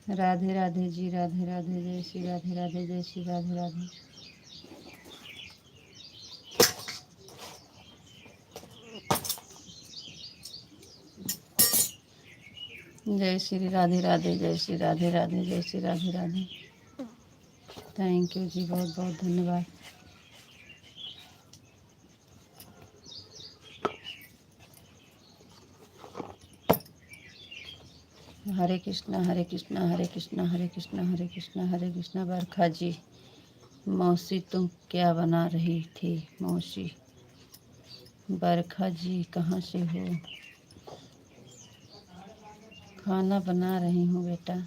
Speaker 1: राधे राधे जी, राधे राधे, जय श्री राधे राधे, जय श्री राधे राधे। जय श्री राधे राधे, जय श्री राधे राधे, जय श्री राधे राधे। थैंक यू जी, बहुत बहुत धन्यवाद। हरे कृष्णा, हरे कृष्णा, हरे कृष्णा, हरे कृष्णा, हरे कृष्णा, हरे कृष्णा। बरखा जी, मौसी तुम क्या बना रही थी? मौसी बरखा जी कहाँ से हो? खाना बना रही हूँ बेटा।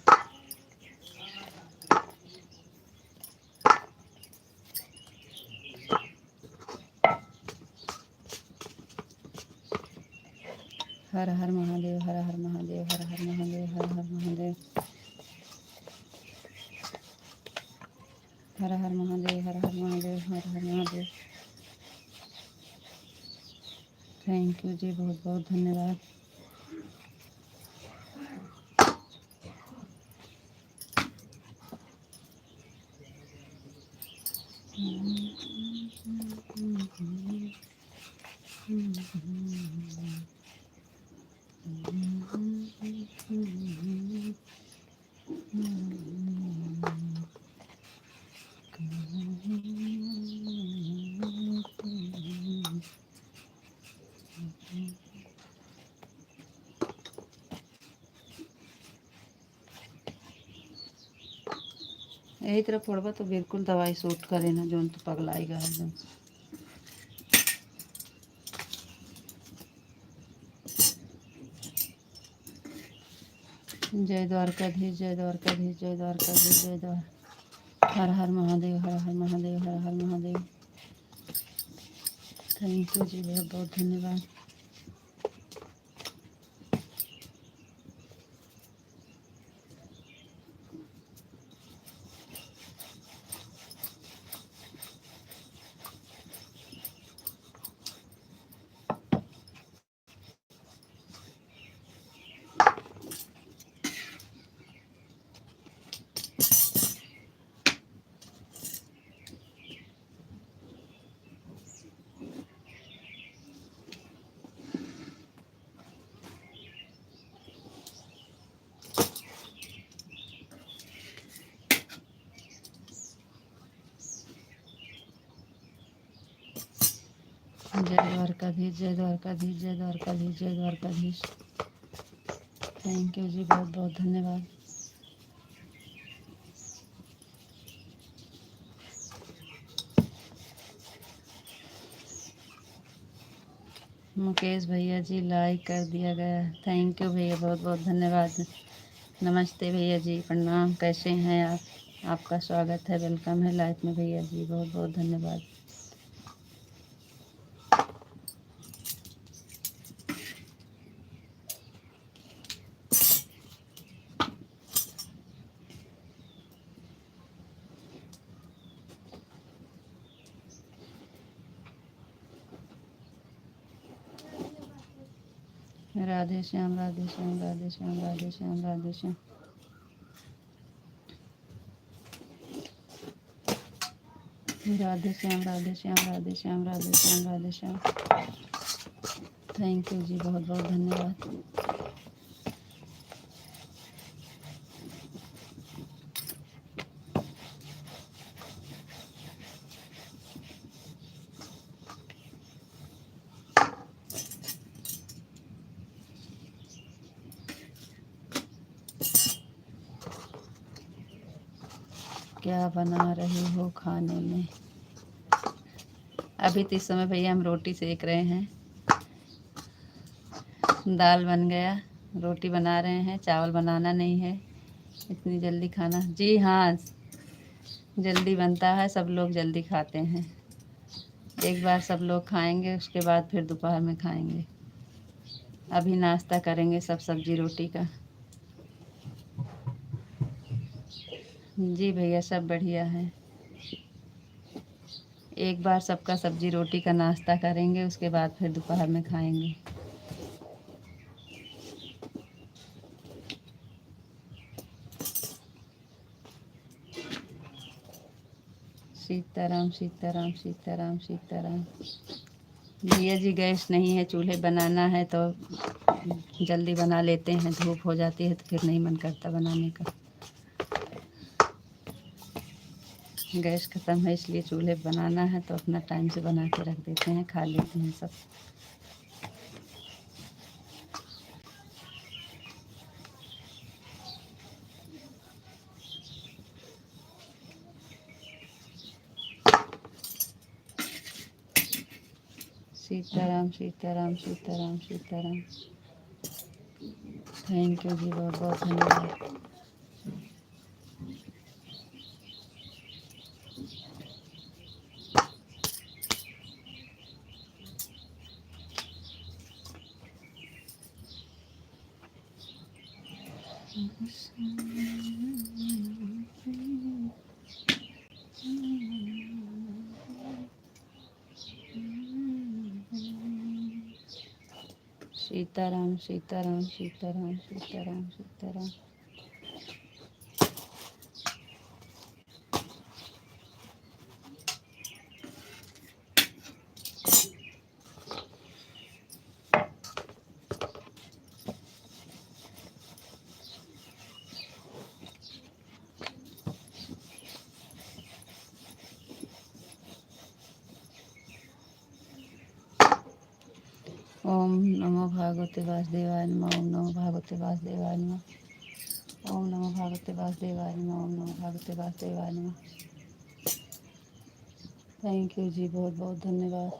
Speaker 1: हर हर महादेव, हर हर महादेव, हर हर महादेव, हर हर महादेव, हर हर महादेव, हर हर महादेव, हर हर महादेव। थैंक यू जी, बहुत बहुत धन्यवाद। यही तरह फोड़बा तो बिल्कुल दवाई सूट करे ना, जोन तो पगलाएगा एकदम। जय द्वारकाधीश, जय द्वारकाधीश, जय द्वारकाधीश, जय द्वार। हर हर महादेव, हर हर महादेव, हर हर महादेव। थैंक यू जी, बहुत बहुत धन्यवाद। जय द्वारकाधीश, जय द्वारकाधीश, जय द्वारकाधीश, जय द्वारकाधीश। थैंक यू जी, बहुत बहुत धन्यवाद। मुकेश भैया जी, लाइक कर दिया गया। थैंक यू भैया, बहुत बहुत धन्यवाद। नमस्ते भैया जी, प्रणाम। कैसे हैं आप? आपका स्वागत है, वेलकम है लाइफ में भैया जी, बहुत बहुत धन्यवाद। राधे श्याम, राधे श्याम, राधे श्याम, राधे श्याम, राधे श्याम। राधे श्याम, राधे श्याम, राधे श्याम, राधे श्याम, राधे श्याम। थैंक यू जी, बहुत बहुत धन्यवाद। क्या बना रहे हो खाने में? अभी तो इस समय भैया हम रोटी सेक रहे हैं। दाल बन गया, रोटी बना रहे हैं, चावल बनाना नहीं है। इतनी जल्दी खाना? जी हाँ, जल्दी बनता है, सब लोग जल्दी खाते हैं। एक बार सब लोग खाएंगे, उसके बाद फिर दोपहर में खाएंगे। अभी नाश्ता करेंगे सब सब्जी रोटी का। जी भैया, सब बढ़िया है। एक बार सबका सब्जी रोटी का नाश्ता करेंगे, उसके बाद फिर दोपहर में खाएंगे। सीताराम, सीताराम, सीताराम, सीताराम। भैया जी, गैस नहीं है, चूल्हे बनाना है तो जल्दी बना लेते हैं। धूप हो जाती है तो फिर नहीं मन करता बनाने का। गैस ख़त्म है, इसलिए चूल्हे बनाना है तो अपना टाइम से बना के रख देते हैं, खा लेते हैं सब। सीताराम, सीताराम, सीताराम, सीताराम। थैंक यू जी, बहुत बहुत धन्यवाद। सीताराम, सीताराम, सीताराम, सीताराम, सीताराम। ओम नमो भगवते वासुदेवाय नमः, ओम नमो भगवते वासुदेवाय नमः, ओम नमो भगवते वासुदेवाय नमः। ओम नमो भगवते वासुदेवाय नमः। थैंक यू जी, बहुत बहुत धन्यवाद।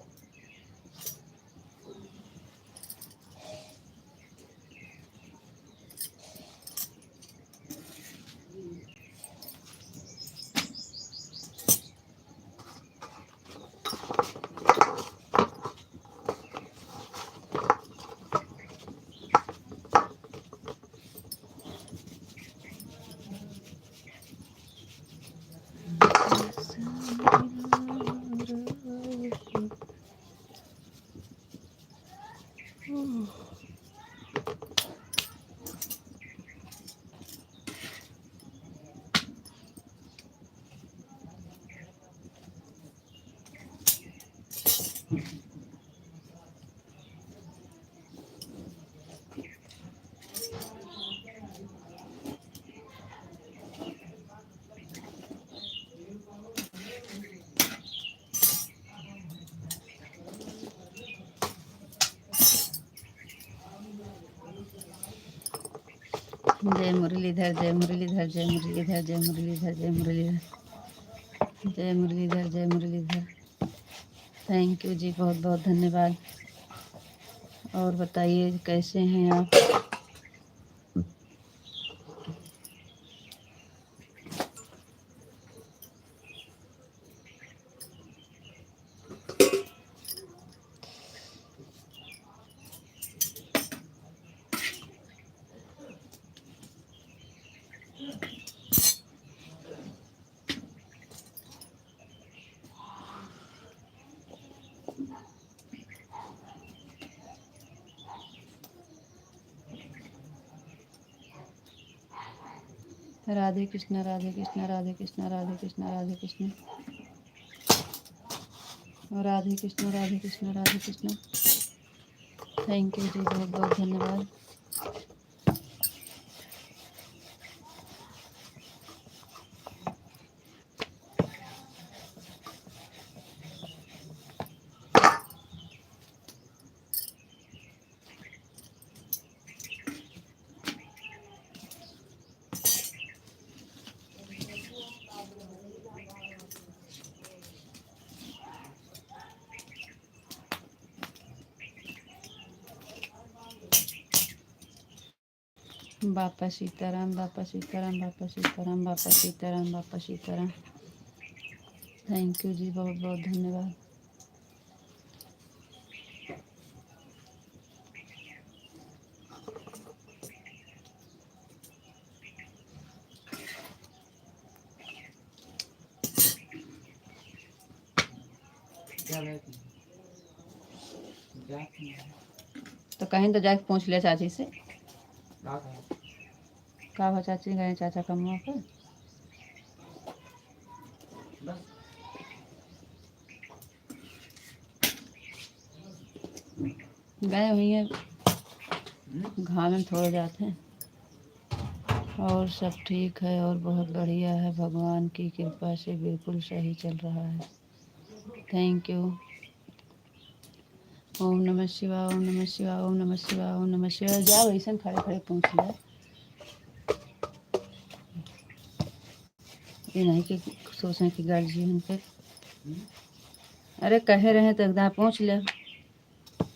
Speaker 1: जय मुरलीधर, जय मुरलीधर, जय मुरलीधर, जय मुरलीधर, जय मुरलीधर, जय मुरलीधर, जय मुरलीधर। थैंक यू जी, बहुत बहुत धन्यवाद। और बताइए कैसे हैं आप? राधे कृष्णा, राधे कृष्णा, राधे कृष्णा, राधे कृष्णा, राधे कृष्णा, राधे कृष्णा, राधे कृष्णा, राधे कृष्णा। थैंक यू जी, बहुत बहुत धन्यवाद। बापा सीताराम, बापा सीताराम, बापा सीताराम, बापा सीताराम, बापा सीताराम। थैंक यू जी, बहुत बहुत धन्यवाद। तो कहीं तो जाके पूछ लिया चाची से। का भा चाची गए चाचा का मुँह पर? गए हुई हैं, घाम में थोड़े जाते हैं। और सब ठीक है और बहुत बढ़िया है, भगवान की कृपा से बिल्कुल सही चल रहा है। Thank you. ओम नमः शिवाय, ओम नमः शिवाय, ओम नमः शिवाय, ओम नमः शिवाय। जाओ ऐसे खड़े खड़े पूछ लिया, ये नहीं कि सोचें कि गार्जियन पे। अरे कहे रहे तो एकदम पूछ ले,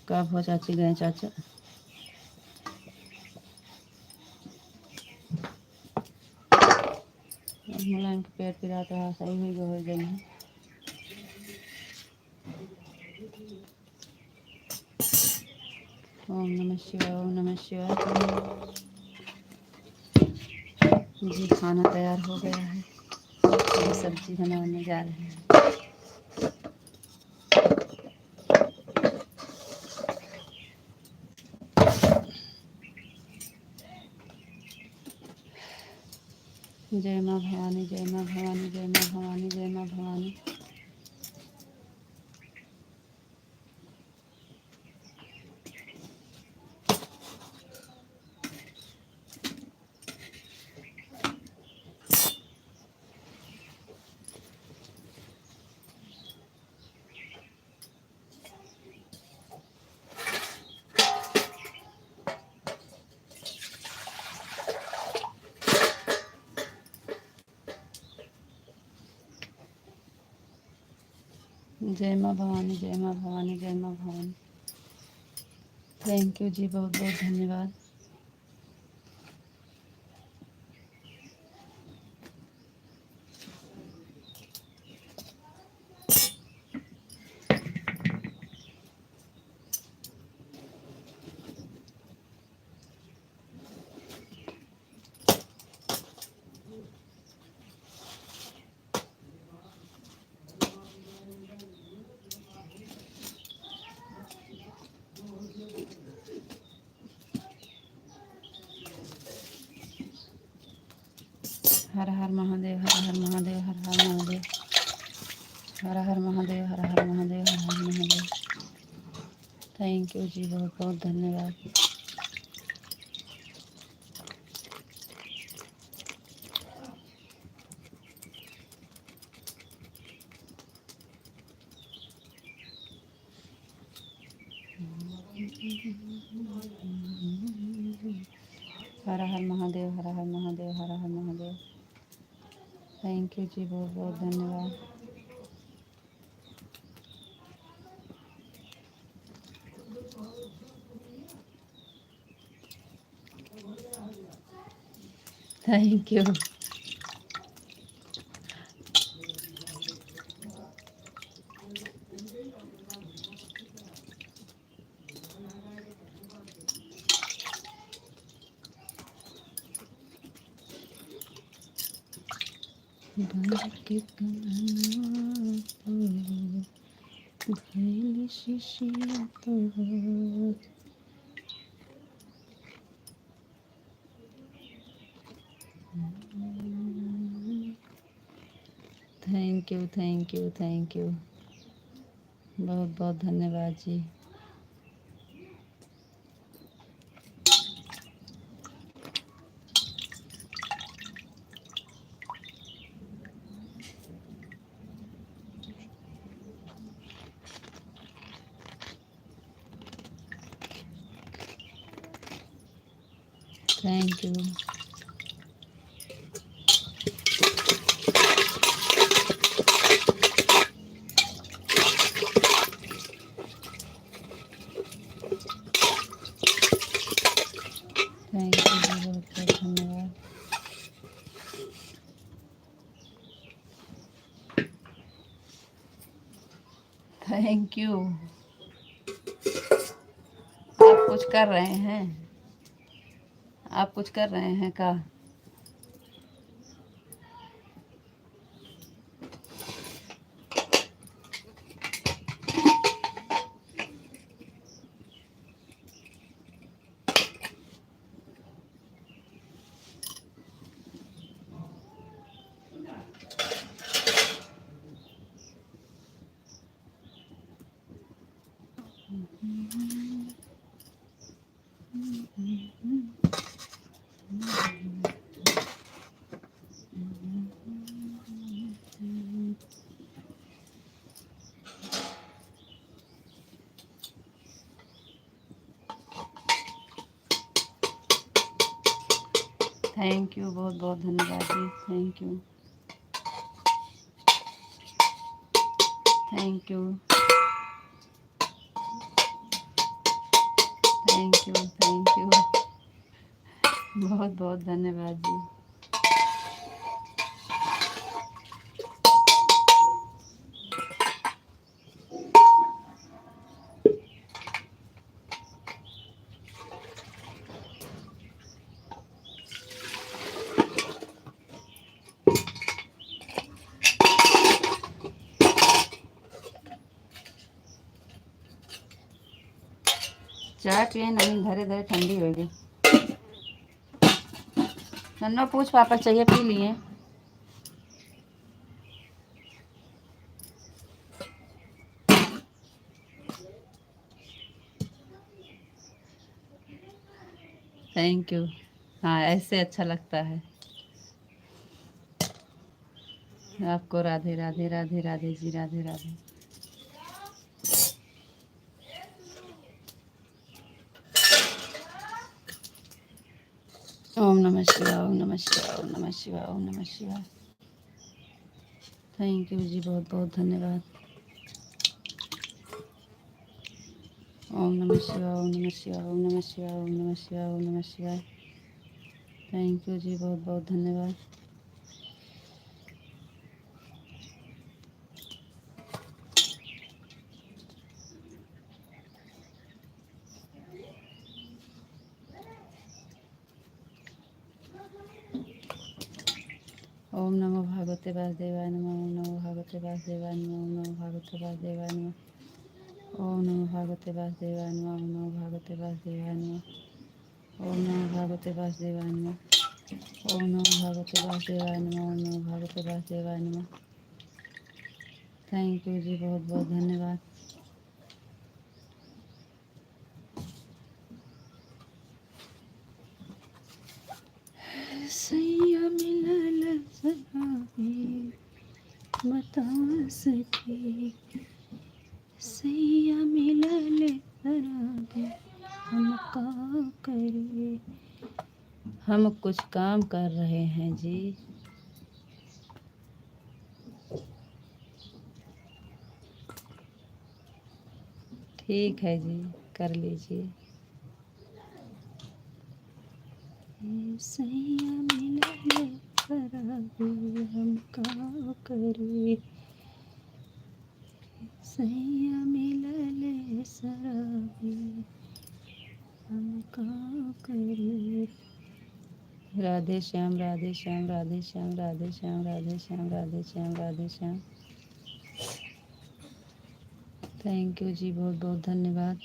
Speaker 1: कब हो चाची गए चाचा। मुलायम के पेट पिरा तो सही हुई हो गई है। ओम नमः शिवाय, ओम नमः शिवाय। जी खाना तैयार हो गया है, ये सब्जी बनाने जा रहे हैं। जय माँ भवानी, जय माँ भवानी, जय माँ भवानी, जय माँ भवानी। जय माँ भवानी, जय माँ भवानी, जय माँ भवानी। थैंक यू जी, बहुत बहुत धन्यवाद। हर हर महादेव, हर हर महादेव, हर हर महादेव, हर हर महादेव, हर हर महादेव, हर हर महादेव। थैंक यू जी, बहुत बहुत धन्यवाद। हर हर महादेव, हर हर महादेव, हर हर महादेव। थैंक यू जी, बहुत बहुत धन्यवाद। Thank you. Thank you, thank you, thank you, बहुत बहुत धन्यवाद जी। Thank you. थैंक यू जी, बहुत बहुत धन्यवाद। Thank you. आप कुछ कर रहे हैं? आप कुछ कर रहे हैं का? थैंक यू, बहुत बहुत धन्यवाद जी। Thank you, thank you, thank you, thank you, बहुत बहुत धन्यवाद जी। चाय पिए नहीं, धरे धरे ठंडी हो गई। नन्नो पूछ पापा चाहिए, पी लिए? Thank you. हाँ, ऐसे अच्छा लगता है। आपको राधे राधे, राधे राधे जी, राधे राधे। ओम नमः शिवाय, ओम नमः शिवाय, ओम नमः शिवाय, ओम नमः शिवाय। थैंक यू जी, बहुत बहुत धन्यवाद। ओम नमः शिवाय, ओम नमः शिवाय, ओम नमः शिवाय, ओम नमः शिवाय, ओम नमः शिवाय। थैंक यू जी, बहुत बहुत धन्यवाद। ओम नमो भगवते वासुदेवाय नमः, ओम नमो भगवते वासुदेवाय नमः, ओम नमो भगवते वासुदेवाय नमः, ओम नमो भगवते वासुदेवाय नमः, ओम नमो भगवते वासुदेवाय नमः, ओम नमो भगवते वासुदेवाय नमः, ओम नमो भगवते वासुदेवाय नमः, ओम नमो भगवते वासुदेवाय नमः। थैंक यू जी, बहुत बहुत धन्यवाद। सैया मिलल सराबी बता सके, सैया मिलल सराबी हम का करे। हम कुछ काम कर रहे हैं जी। ठीक है जी, कर लीजिए। सैया मिलल सराबी हम का करे, सैया मिलल सराबी हम का करे। राधे श्याम, राधे श्याम, राधे श्याम, राधे श्याम, राधे श्याम, राधे श्याम, राधे श्याम। थैंक यू जी, बहुत बहुत धन्यवाद।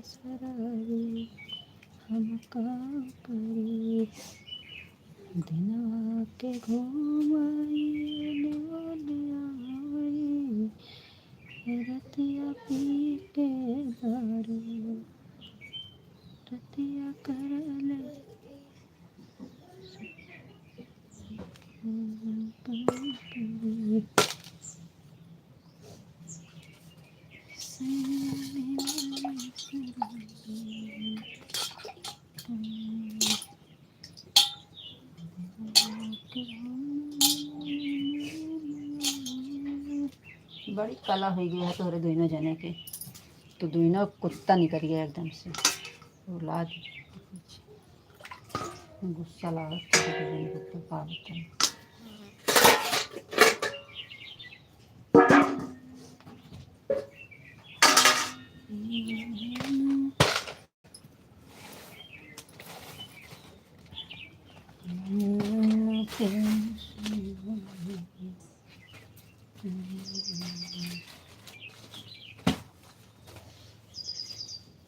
Speaker 1: सराबी हम का करे, दिनवा के घूमाई रतिया पी के दारू, रतिया करले बड़ी कला हो गई है तोहरे दोनों जने के। तो दोनों कुत्ता निकल गया एकदम से, औलाद गुस्सा लागत का बताएं।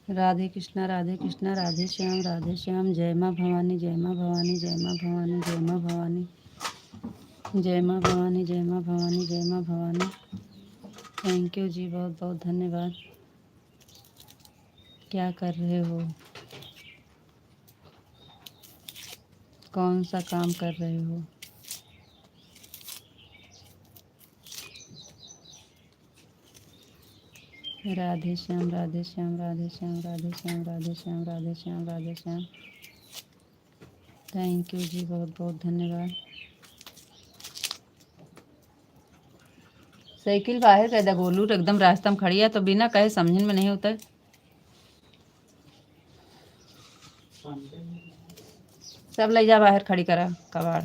Speaker 1: राधे कृष्णा, राधे कृष्णा, राधे श्याम, राधे श्याम। जय माँ भवानी, जय माँ भवानी, जय माँ भवानी, जय माँ भवानी, जय माँ भवानी, जय माँ भवानी, जय माँ भवानी। थैंक यू जी, बहुत बहुत धन्यवाद। क्या कर रहे हो? कौन सा काम कर रहे हो? राधे श्याम, राधे श्याम, राधे श्याम, राधे श्याम, राधे श्याम, राधे श्याम, राधे श्याम। थैंक यू जी, बहुत बहुत धन्यवाद। साइकिल बाहर कर दे गोलू, एकदम रास्ता में खड़ी है तो बिना कहे समझन में नहीं होता है। सब ले जा बाहर खड़ी करा कबाड़।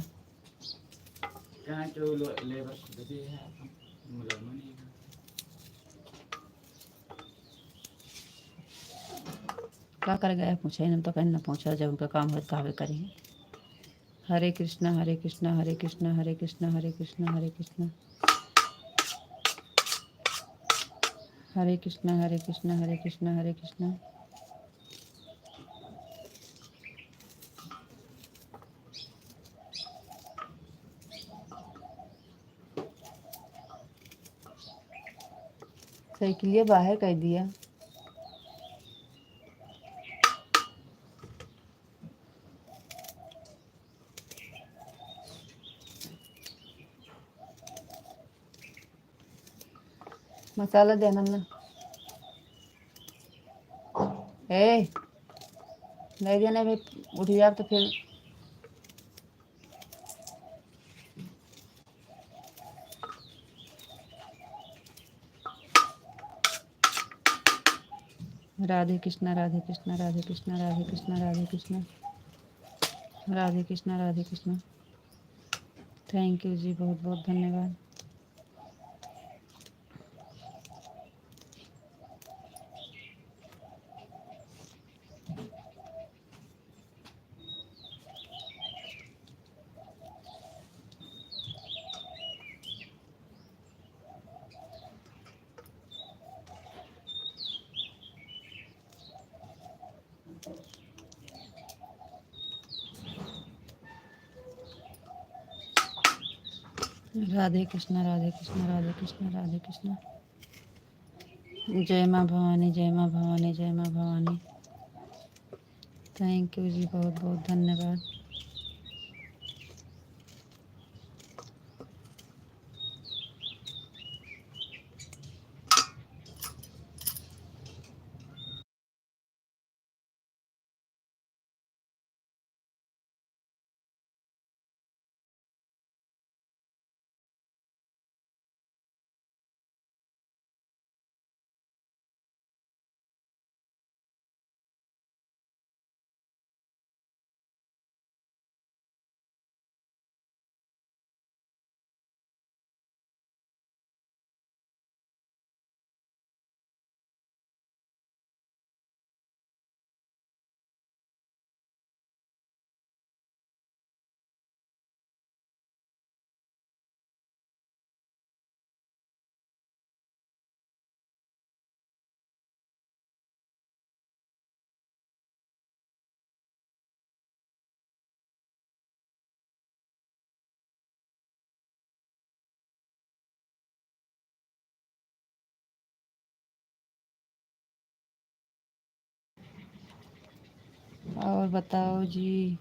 Speaker 1: क्या कर गया पूछे न तो कहना पूछा, जब उनका काम हो कावे करें। हरे कृष्णा, हरे कृष्णा, हरे कृष्णा, हरे कृष्णा, हरे कृष्णा, हरे कृष्णा, हरे कृष्णा, हरे कृष्णा, हरे कृष्णा, हरे कृष्णा। साइकिलिया बाहर कर दिया। मसाला देना ना। ए ले जाने में उठ जाए तो फिर राधे कृष्णा राधे कृष्णा राधे कृष्णा राधे कृष्णा राधे कृष्णा राधे कृष्णा राधे कृष्णा। थैंक यू जी, बहुत बहुत धन्यवाद। राधे कृष्णा राधे कृष्णा राधे कृष्णा राधे कृष्णा। जय माँ भवानी, जय माँ भवानी, जय माँ भवानी। थैंक यू जी, बहुत बहुत धन्यवाद। और बताओ जी,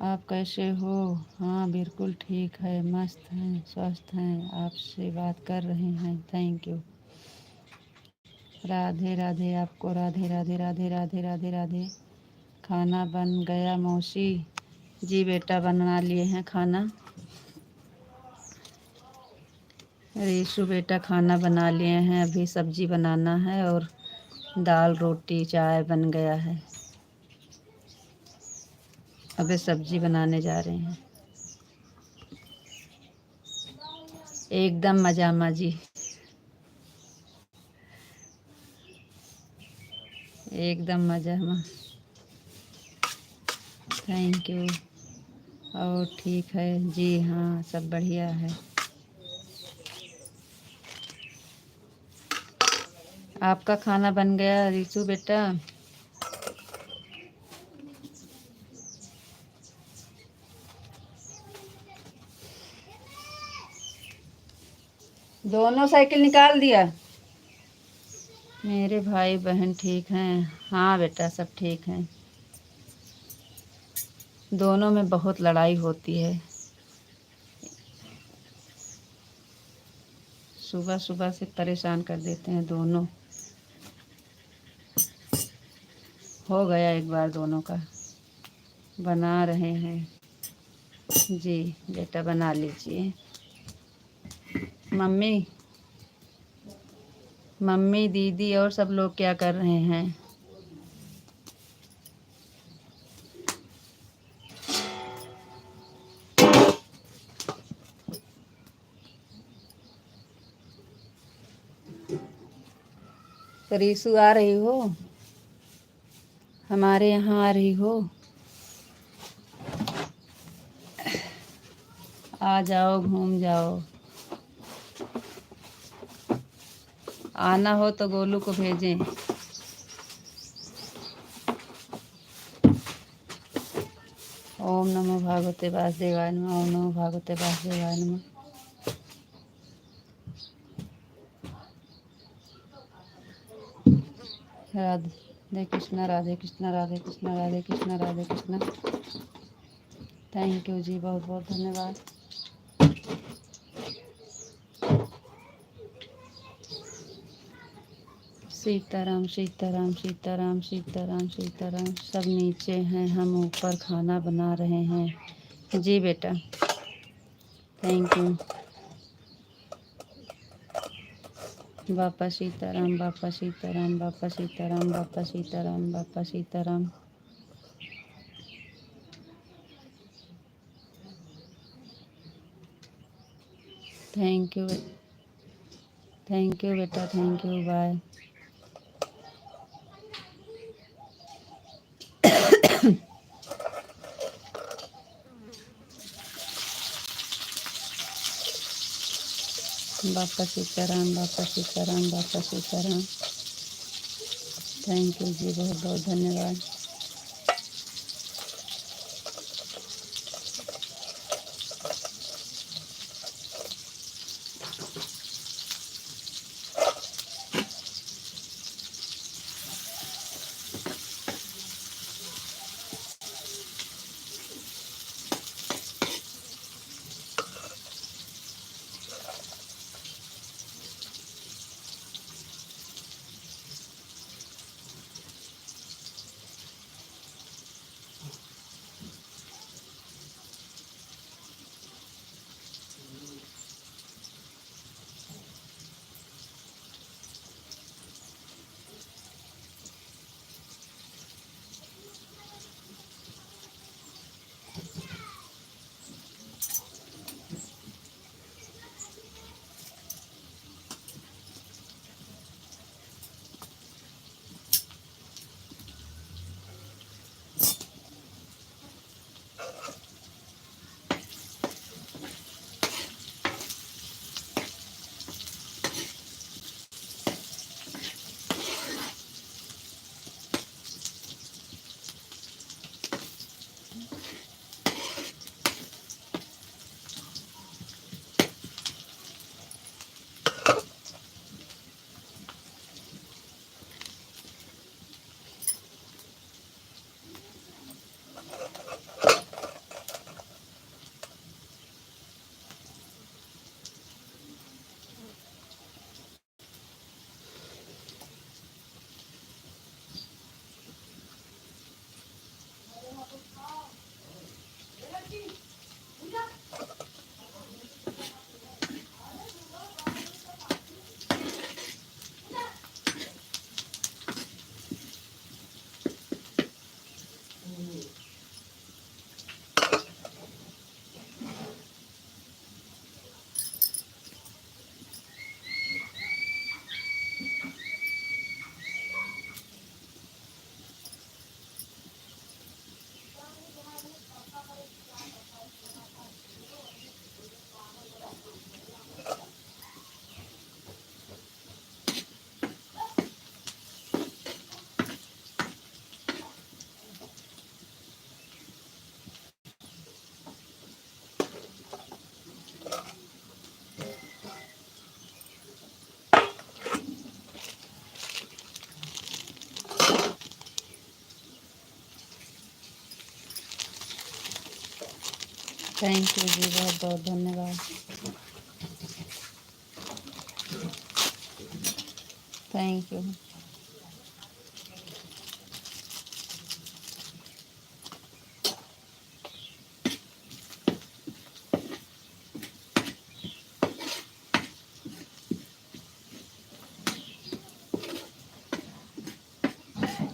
Speaker 1: आप कैसे हो? हाँ बिल्कुल ठीक है, मस्त हैं, स्वस्थ हैं, आपसे बात कर रहे हैं। Thank you. राधे राधे आपको, राधे राधे राधे राधे राधे राधे। खाना बन गया मौसी? जी बेटा, बना लिए हैं खाना। रीशु बेटा खाना बना लिए हैं, अभी सब्जी बनाना है और दाल रोटी चाय बन गया है। अभी सब्जी बनाने जा रहे हैं। एकदम मजामा जी, एकदम मजामा। Thank you. और ठीक है जी, हाँ सब बढ़िया है। आपका खाना बन गया रीशु बेटा? दोनों साइकिल निकाल दिया? मेरे भाई बहन ठीक हैं? हाँ बेटा सब ठीक हैं। दोनों में बहुत लड़ाई होती है। सुबह सुबह से परेशान कर देते हैं दोनों। हो गया एक बार दोनों का। बना रहे हैं जी बेटा, बना लीजिए। मम्मी मम्मी दीदी और सब लोग क्या कर रहे हैं? तो रीशु आ रही हो? हमारे यहाँ आ रही हो? आ जाओ, घूम जाओ। आना हो तो गोलू को भेजें। ओम नमो भागवते वासुदेवाय नमः। ओम नमो भागवते वासुदेवाय नमः। राधे कृष्णा राधे कृष्णा राधे कृष्णा राधे कृष्णा राधे कृष्णा। थैंक यू जी, बहुत बहुत धन्यवाद। सीताराम सीताराम सीताराम सीताराम सीताराम। सब नीचे हैं, हम ऊपर खाना बना रहे हैं। जी बेटा, थैंक यू। बापा सीताराम, बापा सीताराम, बापा सीताराम, बापा सीताराम, बापा Sitaram. Thank you, thank you बेटा, थैंक यू, बाय। बापा सीताराम, बापा सीताराम, बापा सीताराम। थैंक यू जी, बहुत बहुत धन्यवाद। थैंक यू जी, बहुत बहुत धन्यवाद। Thank you.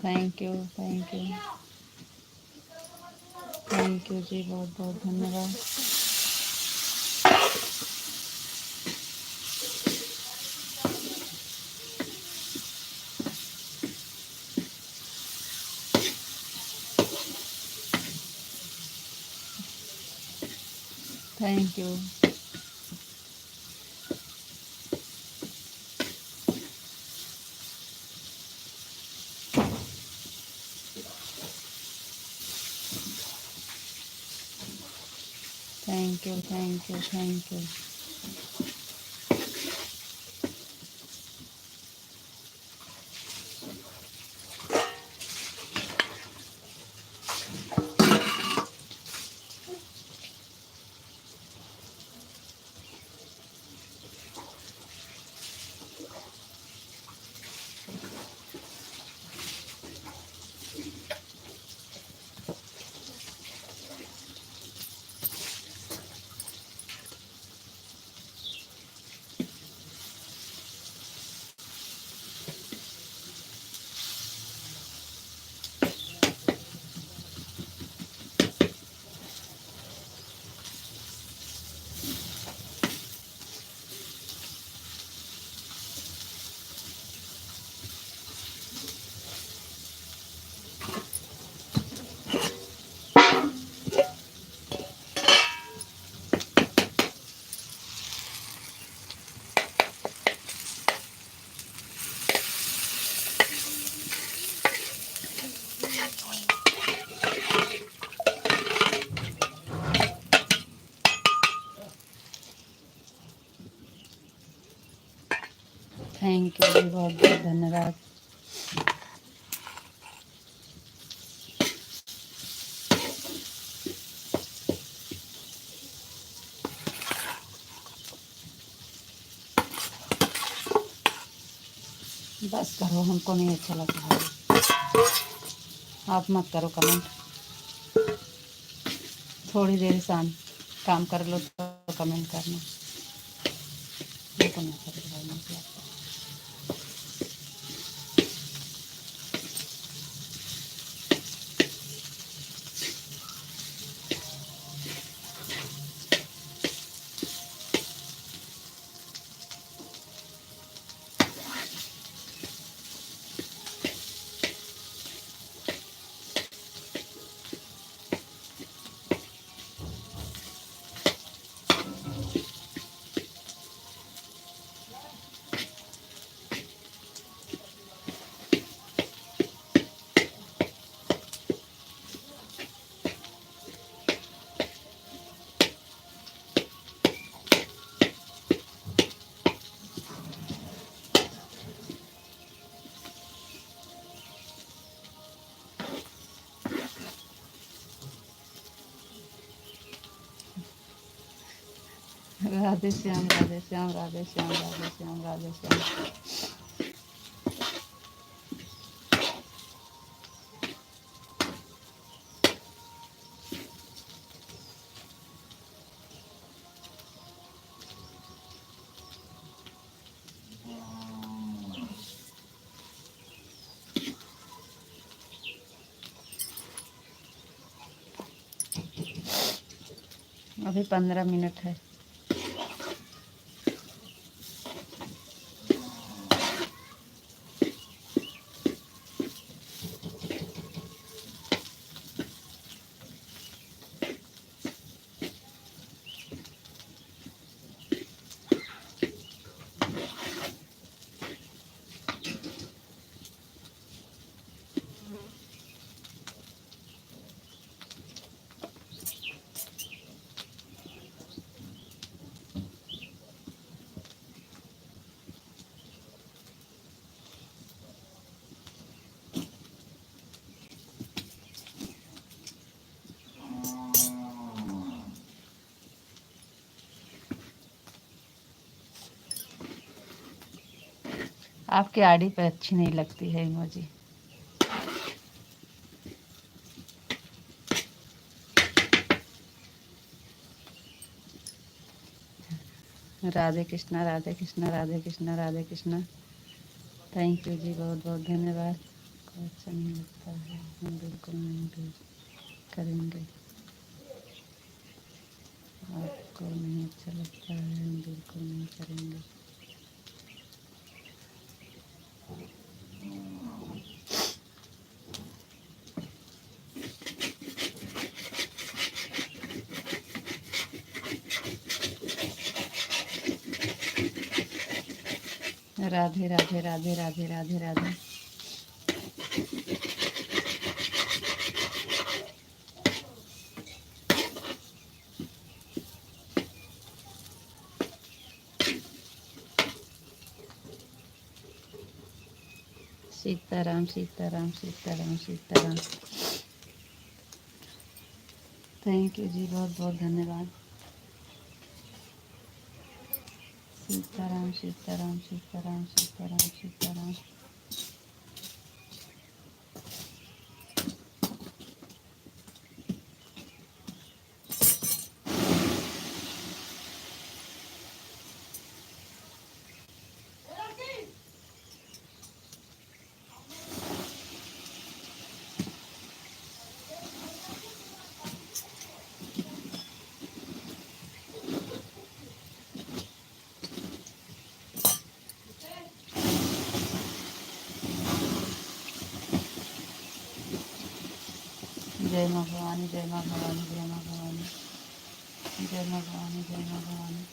Speaker 1: Thank you, thank you, thank you जी, बहुत बहुत धन्यवाद। Thank you. Thank you, thank you, thank you. Thank you जी, बहुत बहुत धन्यवाद। बस करो, हमको नहीं अच्छा लगता है। आप मत करो कमेंट। थोड़ी देर शाम काम कर लो तो कमेंट करना, हमको नहीं अच्छा लगता है। राधे श्याम, राधे श्याम, राधे श्याम, राधे श्याम, राधे श्याम। अभी 15 मिनट है। आपकी आईडी पे अच्छी नहीं लगती है emoji. Radhe Krishna, Radhe Krishna, Radhe Krishna, Radhe Krishna. Thank you जी, बहुत बहुत धन्यवाद। को अच्छा नहीं लगता है, हम बिल्कुल नहीं भी करेंगे। आपको नहीं अच्छा लगता है, हम बिल्कुल नहीं करेंगे। राधे राधे राधे राधे राधे राधे। सीताराम, सीताराम, सीताराम, सीताराम। थैंक यू जी, बहुत बहुत धन्यवाद। सीताराम, सीताराम, सीताराम, सीताराम, सीताराम। जय माँ भवानी, जय माँ भवानी, जय माँ भवानी, जय माँ भवानी, जय माँ भवानी।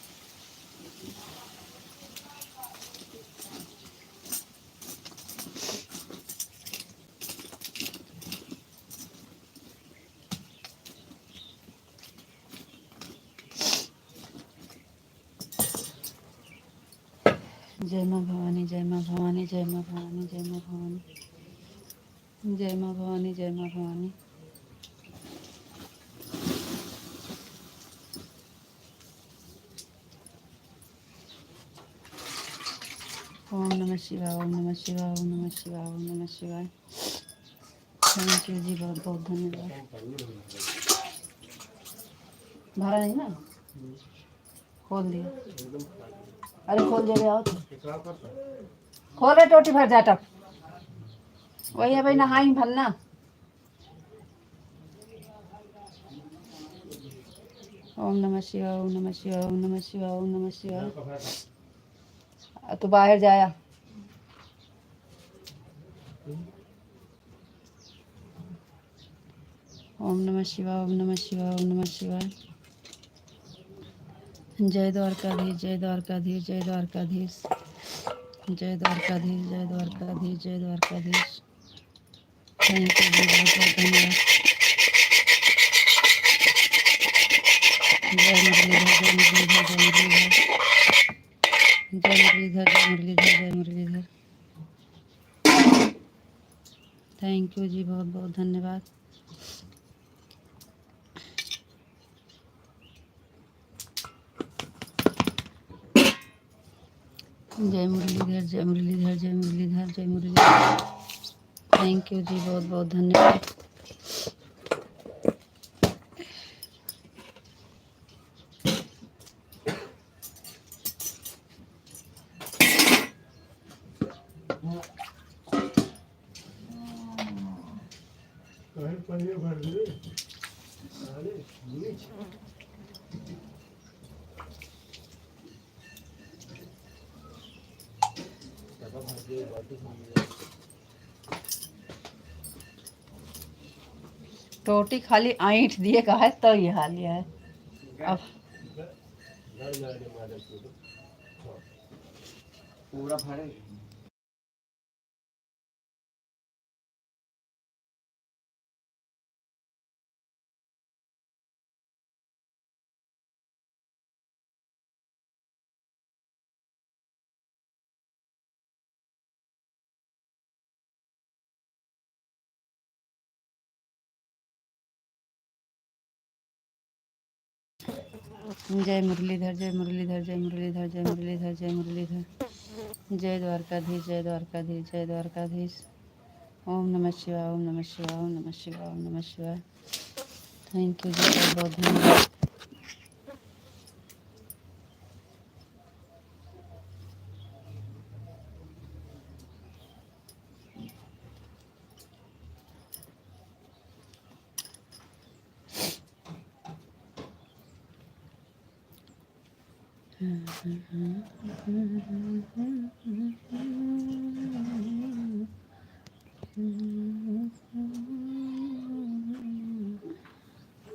Speaker 1: जय माँ भवानी, जय माँ भवानी, जय माँ भवानी, जय माँ भवानी, जय माँ भवानी, जय माँ भवानी। ओम नमः शिवाय, ओम नमः शिवाय, ओम नमः शिवाय, ओम नमः शिवाय। थैंक यू जी, बहुत बहुत धन्यवाद। भरा नहीं ना, खोल दिया। अरे खोल दे आओ तो खोल रहे, टोटी भर जाटा। वही है भाई, नहाई भरना। ओम नमः शिवाय, ओम नमः शिवाय, ओम नमः शिवाय, ओम नमः शिवाय। तो बाहर जाया। ओम नमः शिवाय, ओम नमः शिवाय, ओम नमः शिवाय। जय द्वारकाधीश, जय द्वारकाधीश, जय द्वारकाधीश, जय द्वारकाधीश, जय द्वारकाधीश, जय द्वारकाधीश। थैंक यू जी, बहुत बहुत धन्यवाद। जय मुरलीधर, जय मुरलीधर, जय मुरलीधर, जय मुरलीधर, जय मुरलीधर, जय मुरलीधर। थैंक यू जी, बहुत बहुत धन्यवाद। जय मुरलीधर, जय मुरलीधर, जय मुरलीधर, जय मुरलीधर। थैंक यू जी, बहुत बहुत धन्यवाद। टोटी खाली आईठ दिए का है तो ये हाल है अब।
Speaker 3: पूरा भरे।
Speaker 1: जय मुरलीधर, जय मुरलीधर, जय मुरलीधर, जय मुरलीधर, जय मुरलीधर। जय द्वारकाधीश, जय द्वारकाधीश, जय द्वारकाधीश। ओम नमः शिवाय, ओम नमः शिवाय, ओम नमः शिवाय, ओम नमः शिवाय। थैंक यू जी, बहुत बहुत धन्यवाद।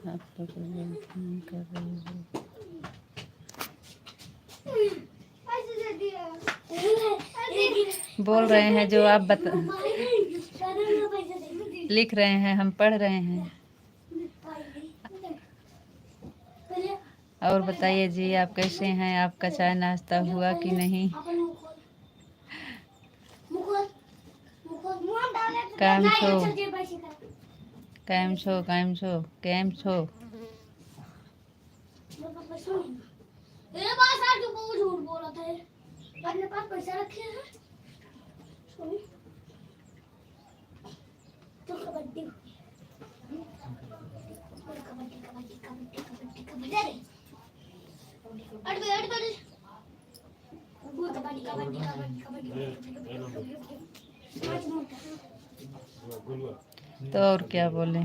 Speaker 1: आप लोग कर रहे हो, बोल रहे हैं जो आप बता, लिख रहे हैं, हम पढ़ रहे हैं। और बताइए जी, आप कैसे हैं? आपका चाय नाश्ता हुआ कि नहीं? कैम छो, कैम छो, कैम छो, कैम छो।
Speaker 2: झूठ बोला था अपने पास पैसा रखे हैं। तो कबड्डी कबड्डी कबड्डी कबड्डी कबड्डी कबड्डी अरे अरे अरे कबड्डी कबड्डी कबड्डी कबड्डी।
Speaker 1: तो और क्या बोले?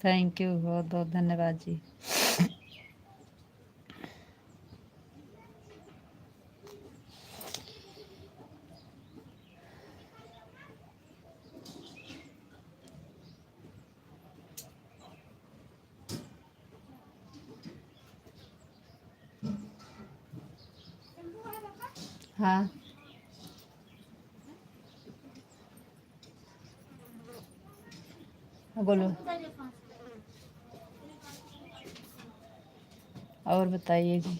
Speaker 1: थैंक यू, बहुत बहुत धन्यवाद जी। हाँ, बोलो। और बताइए जी।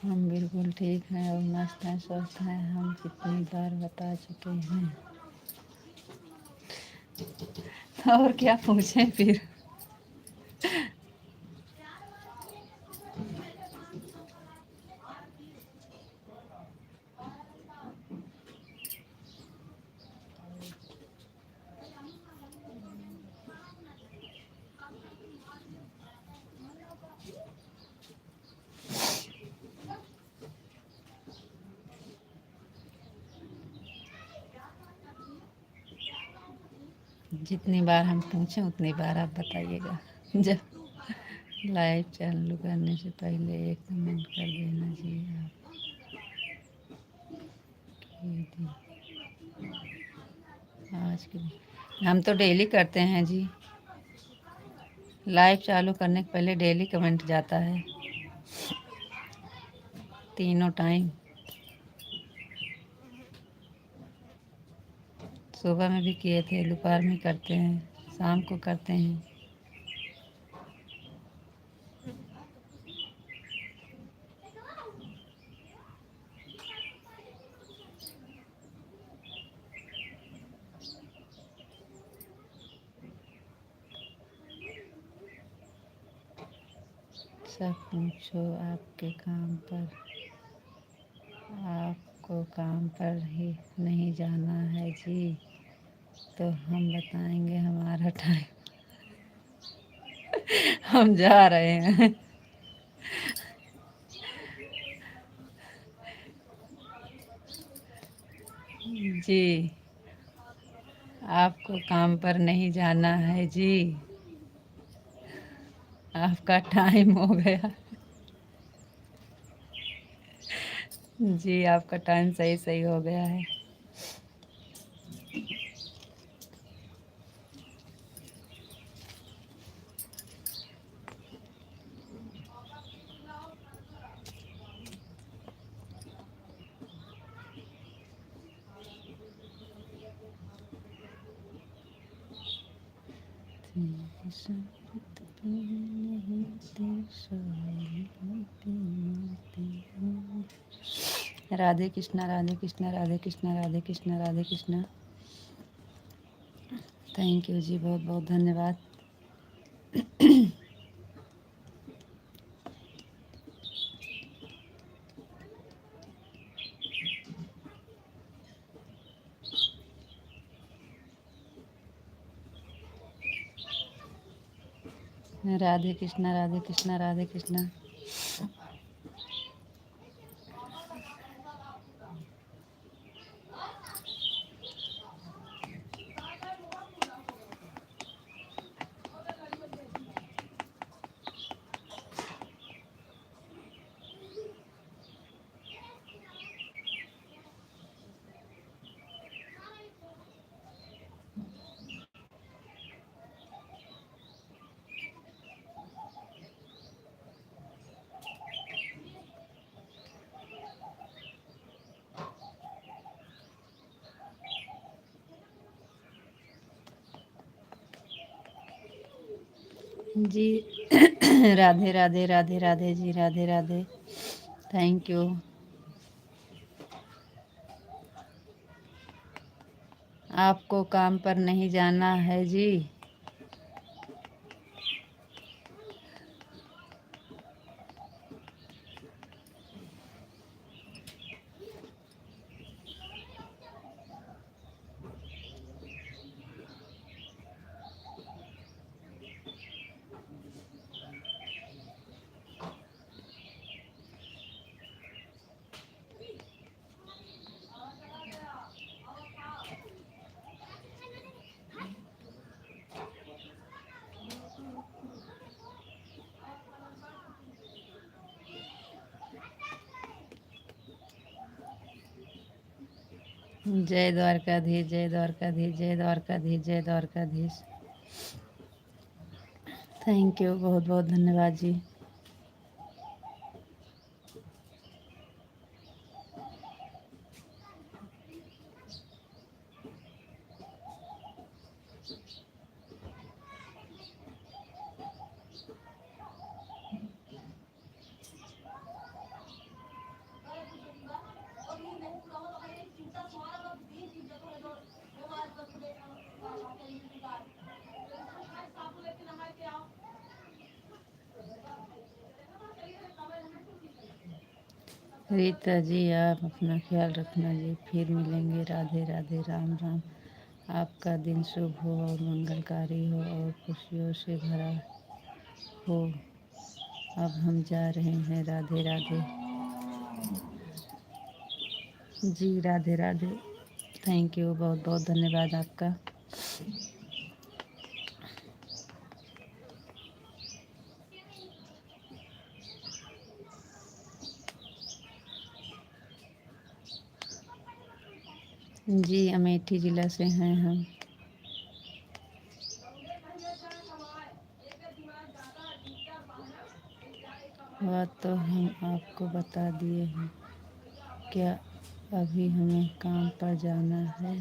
Speaker 1: हम बिल्कुल ठीक हैं और मस्त हैं, स्वस्थ हैं। हम कितनी बार बता चुके हैं। और क्या पूछें फिर। जितनी बार हम पूछें उतनी बार आप बताइएगा। जब लाइव चालू करने से पहले एक कमेंट कर देना जी आपकी आज के हम तो डेली करते हैं जी। लाइव चालू करने के पहले डेली कमेंट जाता है, तीनों टाइम। सुबह में भी किए थे, दोपहर में करते हैं, शाम को करते हैं। सब पूछो आपके काम पर, आपको काम पर ही नहीं जाना है जी, तो हम बताएंगे हमारा टाइम। हम जा रहे हैं। जी, आपको काम पर नहीं जाना है जी, आपका टाइम हो गया। जी, आपका टाइम सही सही हो गया है। राधे कृष्णा, राधे कृष्णा, राधे कृष्णा, राधे कृष्णा, राधे कृष्णा। थैंक यू जी, बहुत बहुत धन्यवाद। राधे कृष्णा, राधे कृष्णा, राधे कृष्णा। जी राधे राधे, राधे राधे जी, राधे राधे। Thank you. आपको काम पर नहीं जाना है जी। जय द्वारकाधीश, जय द्वारकाधीश, जय द्वारकाधीश, जय द्वारकाधीश। थैंक यू, बहुत बहुत धन्यवाद जी। रीता जी आप अपना ख्याल रखना जी, फिर मिलेंगे। राधे राधे, राम राम। आपका दिन शुभ हो और मंगलकारी हो और खुशियों से भरा हो। अब हम जा रहे हैं। राधे राधे जी, राधे राधे। थैंक यू, बहुत बहुत धन्यवाद आपका। जी, अमेठी ज़िला से हैं हम। वह तो हम आपको बता दिए हैं। क्या अभी हमें काम पर जाना है?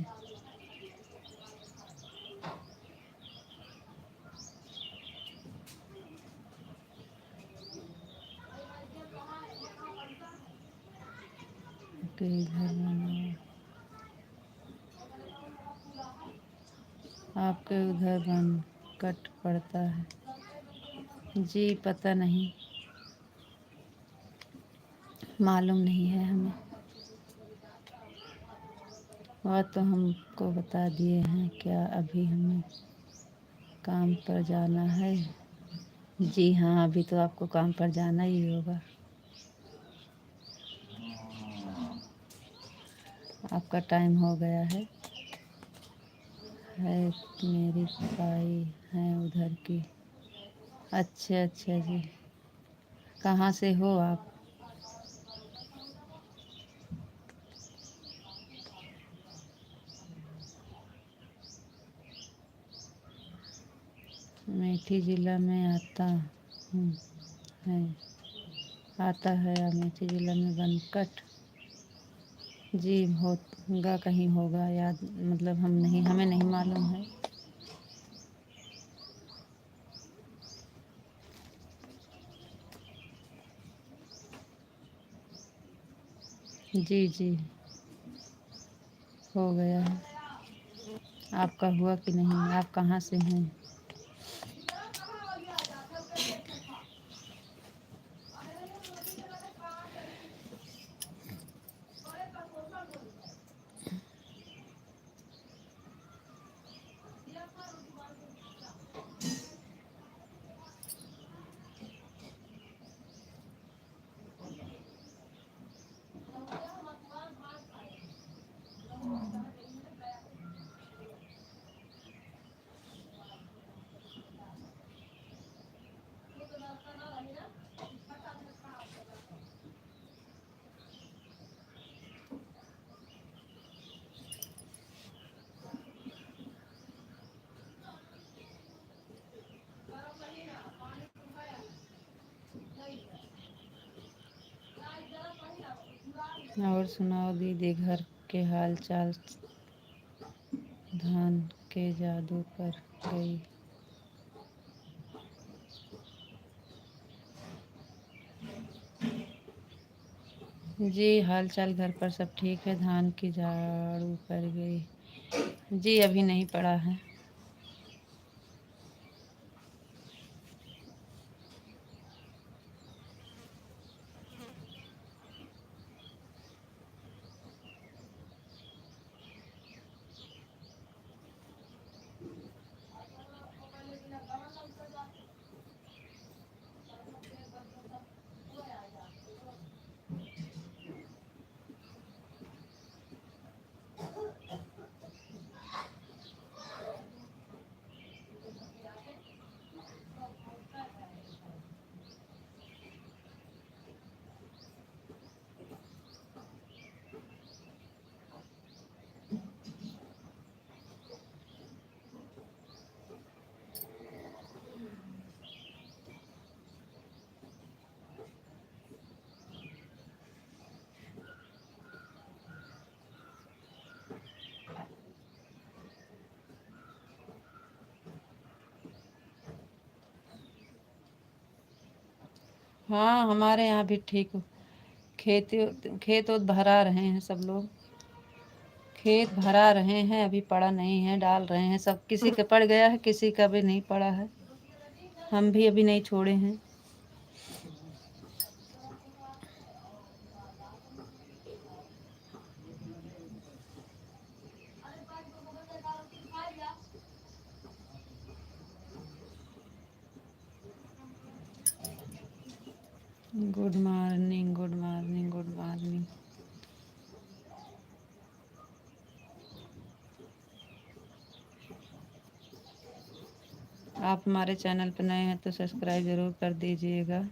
Speaker 1: के घर बनाओ। आपके उधर बन कट पड़ता है जी, पता नहीं, मालूम नहीं है हमें। वह तो हमको बता दिए हैं। क्या अभी हमें काम पर जाना है? जी हाँ, अभी तो आपको काम पर जाना ही होगा। आपका टाइम हो गया है। मेरी भाई हैं उधर की। अच्छा अच्छा जी, कहाँ से हो आप? अमेठी ज़िला में आता हूँ है आता है अमेठी ज़िला में बनकट। जी होगा, कहीं होगा याद, मतलब हमें नहीं मालूम है। जी जी, हो गया है। आपका हुआ कि नहीं? आप कहाँ से हैं? और सुनाओ दीदी, घर के हाल चाल। धान के जादू कर गई। जी हाल चाल घर पर सब ठीक है। धान की झाड़ू कर गई। जी अभी नहीं पड़ा है। हाँ हमारे यहाँ भी ठीक हो। खेत ओत भरा रहे हैं सब लोग। खेत भरा रहे हैं, अभी पड़ा नहीं है, डाल रहे हैं सब। किसी का पड़ गया है, किसी का भी नहीं पड़ा है। हम भी अभी नहीं छोड़े हैं। Good morning, good morning, good morning. आप हमारे चैनल पर नए हैं तो सब्सक्राइब ज़रूर कर दीजिएगा।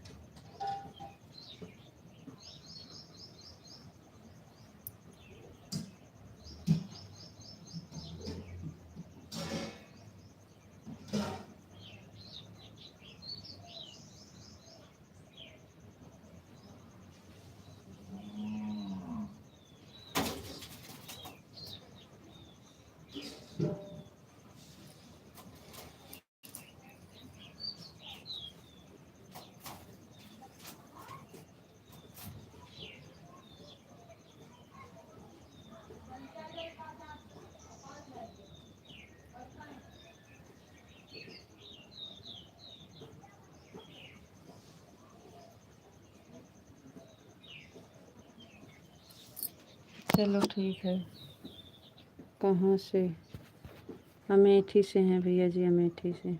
Speaker 1: चलो ठीक है। कहाँ से? अमेठी से हैं भैया जी, अमेठी से।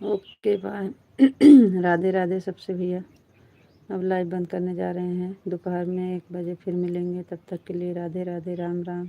Speaker 1: Okay bye. राधे राधे सबसे भैया। अब लाइव बंद करने जा रहे हैं। दोपहर में 1 बजे फिर मिलेंगे। तब तक के लिए राधे राधे, राम राम।